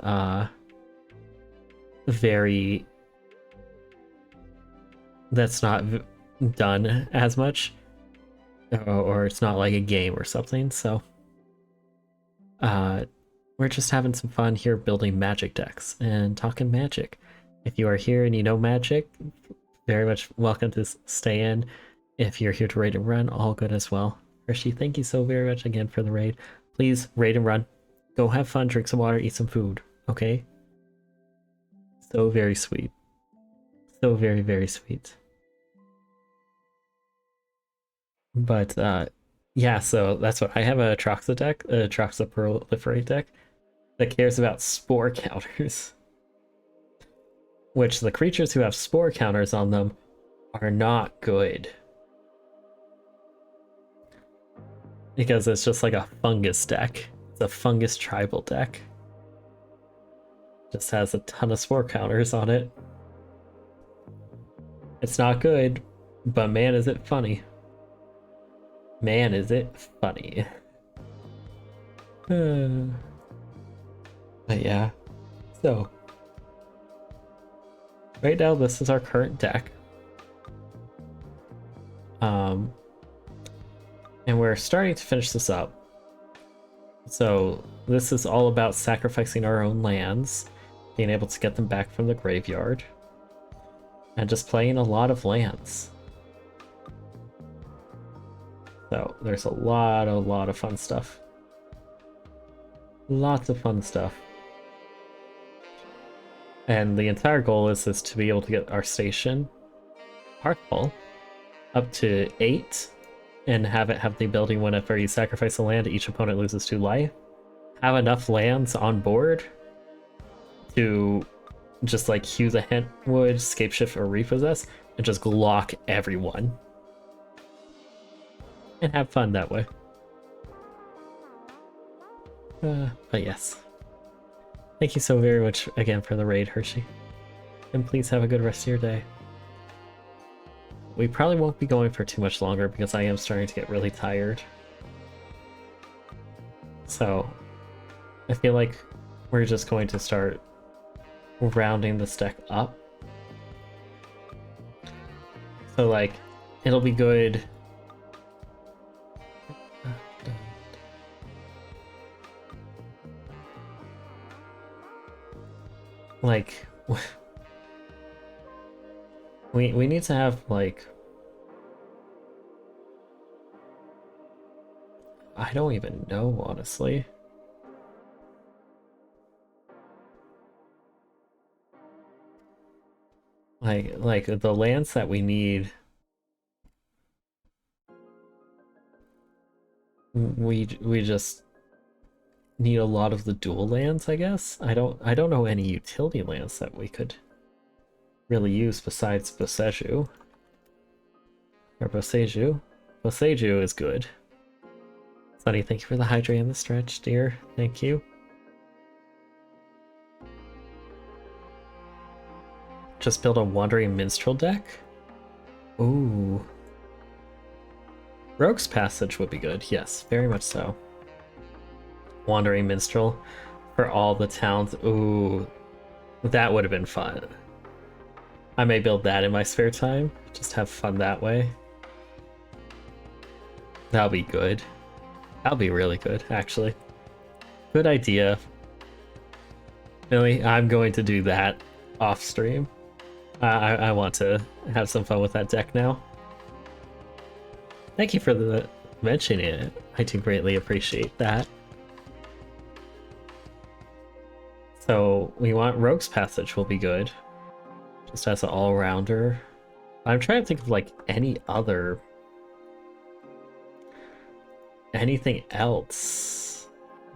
that's not done as much, or it's not like a game or something. So we're just having some fun here building magic decks and talking magic. If you are here and you know magic, very much welcome to stay in. If you're here to raid and run, all good as well. Hershey, thank you so very much again for the raid. Please raid and run. Go have fun, drink some water, eat some food, okay? So very sweet. So very sweet. But yeah, so that's what I have, a Troxa deck, a Troxa Proliferate deck that cares about spore counters. Which the creatures who have spore counters on them are not good. Because it's just like a fungus deck. It's a fungus tribal deck. Just has a ton of spore counters on it. It's not good, but man is it funny. Man is it funny. But yeah, so right now this is our current deck. And we're starting to finish this up. So this is all about sacrificing our own lands, being able to get them back from the graveyard, and just playing a lot of lands. So there's a lot of fun stuff. Lots of fun stuff. And the entire goal is to be able to get our station Hearthful up to 8 and have it have the ability whenever you sacrifice a land, each opponent loses 2 life. Have enough lands on board to just like Hue the Hentwood, Scapeshift, or Repossess, and just Glock everyone. And have fun that way. But yes. Thank you so very much again for the raid, Hershey. And please have a good rest of your day. We probably won't be going for too much longer because I am starting to get really tired. So I feel like we're just going to start rounding this deck up. So like, it'll be good. Like, we need to have like, I don't even know, honestly. Like the lands that we need, we just need a lot of the dual lands, I guess. I don't know any utility lands that we could really use besides Boseiju. Or Boseiju. Boseiju is good. Sunny, thank you for the hydrate in the stretch, dear. Thank you. Just build a Wandering Minstrel deck? Ooh. Rogue's Passage would be good, yes, very much so. Wandering Minstrel for all the towns. Ooh, that would have been fun. I may build that in my spare time, just have fun that way. That'll be good. That'll be really good, actually. Good idea. Really, I'm going to do that off stream. I want to have some fun with that deck now. Thank you for mentioning it. I do greatly appreciate that. So we want Rogue's Passage will be good. Just as an all-rounder. I'm trying to think of like anything else.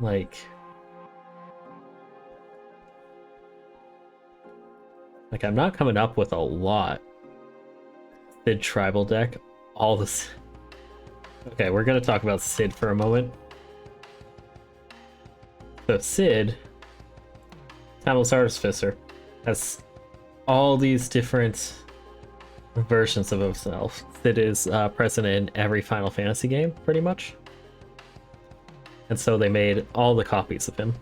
Like I'm not coming up with a lot. Sid tribal deck. All this. Okay, we're gonna talk about Sid for a moment. So Sid, Timeless Artificer, has all these different versions of himself. Sid is present in every Final Fantasy game, pretty much. And so they made all the copies of him.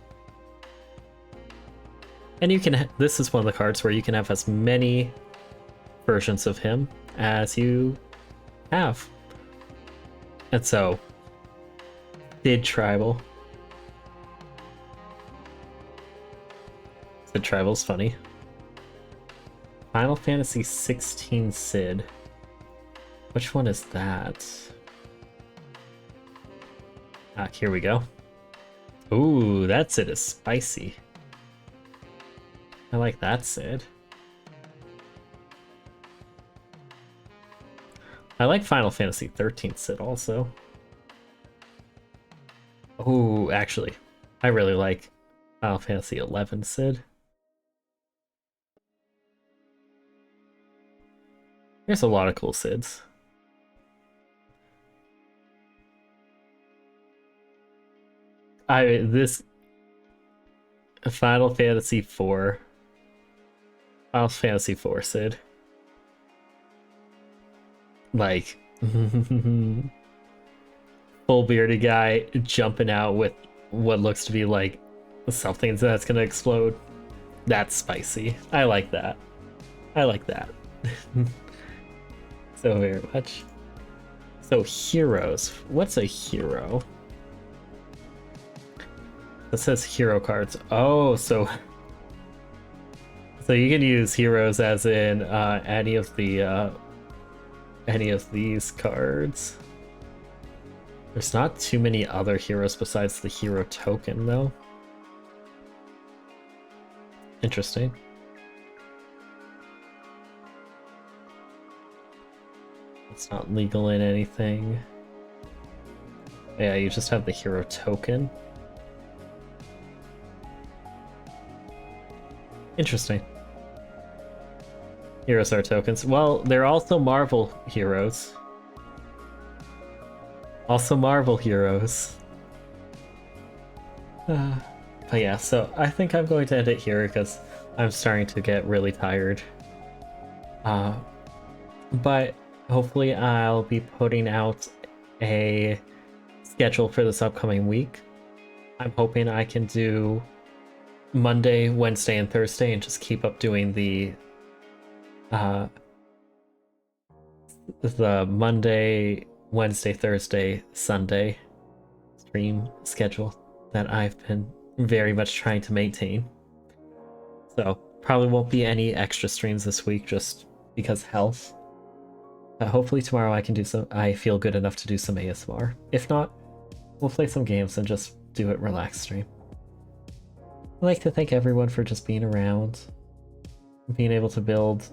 And you can, this is one of the cards where you can have as many versions of him as you have. And so, Sid Tribal. Sid Tribal's funny. Final Fantasy 16 Sid. Which one is that? Ah, here we go. Ooh, that Sid is spicy. I like that Sid. I like Final Fantasy 13 Sid also. Ooh, actually, I really like Final Fantasy 11 Sid. There's a lot of cool Sids. This Final Fantasy 4. Final Fantasy 4 Sid. Like full bearded guy jumping out with what looks to be like something that's gonna explode. That's spicy. I like that. I like that. So very much. So heroes. What's a hero? It says hero cards. Oh, so you can use heroes as in any of these cards. There's not too many other heroes besides the hero token, though. Interesting. It's not legal in anything. Yeah, you just have the hero token. Interesting. Heroes are tokens. Well, they're also Marvel heroes. Also Marvel heroes. But yeah, so I think I'm going to end it here because I'm starting to get really tired. But hopefully I'll be putting out a schedule for this upcoming week. I'm hoping I can do Monday, Wednesday, and Thursday and just keep up doing the Monday, Wednesday, Thursday, Sunday stream schedule that I've been very much trying to maintain. So probably won't be any extra streams this week just because health. But hopefully tomorrow I can do some. I feel good enough to do some ASMR. If not, we'll play some games and just do it relaxed stream. I'd like to thank everyone for just being around, being able to build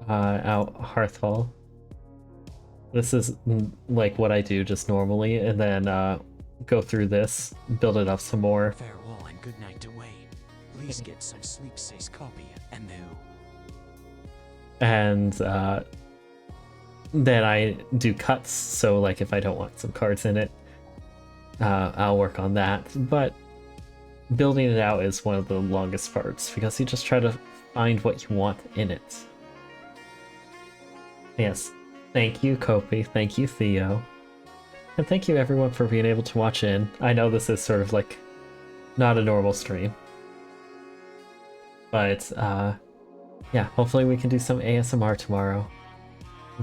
out Hearth Hall. This is like what I do just normally, and then go through this, build it up some more. Farewell and good night to Wayne. Please get some sleep, says copy and new. And then I do cuts, so like if I don't want some cards in it, I'll work on that. But building it out is one of the longest parts because you just try to find what you want in it. Yes, thank you, Kopi. Thank you, Theo. And thank you everyone for being able to watch in. I know this is sort of like not a normal stream. But yeah, hopefully we can do some ASMR tomorrow.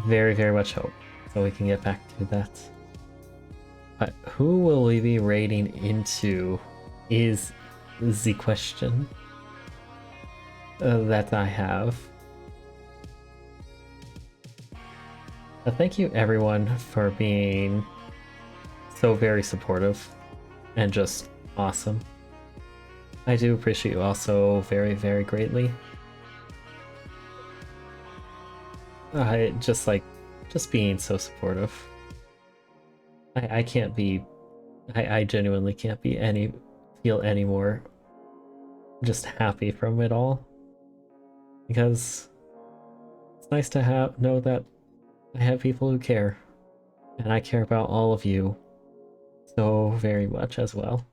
Very, very much hope. So we can get back to that. But who will we be raiding into is the question that I have. Thank you everyone for being so very supportive and just awesome. I do appreciate you all so very, very greatly. I just being so supportive. I can't be, I genuinely can't be feel any more just happy from it all. Because it's nice to know that I have people who care. And I care about all of you so very much as well.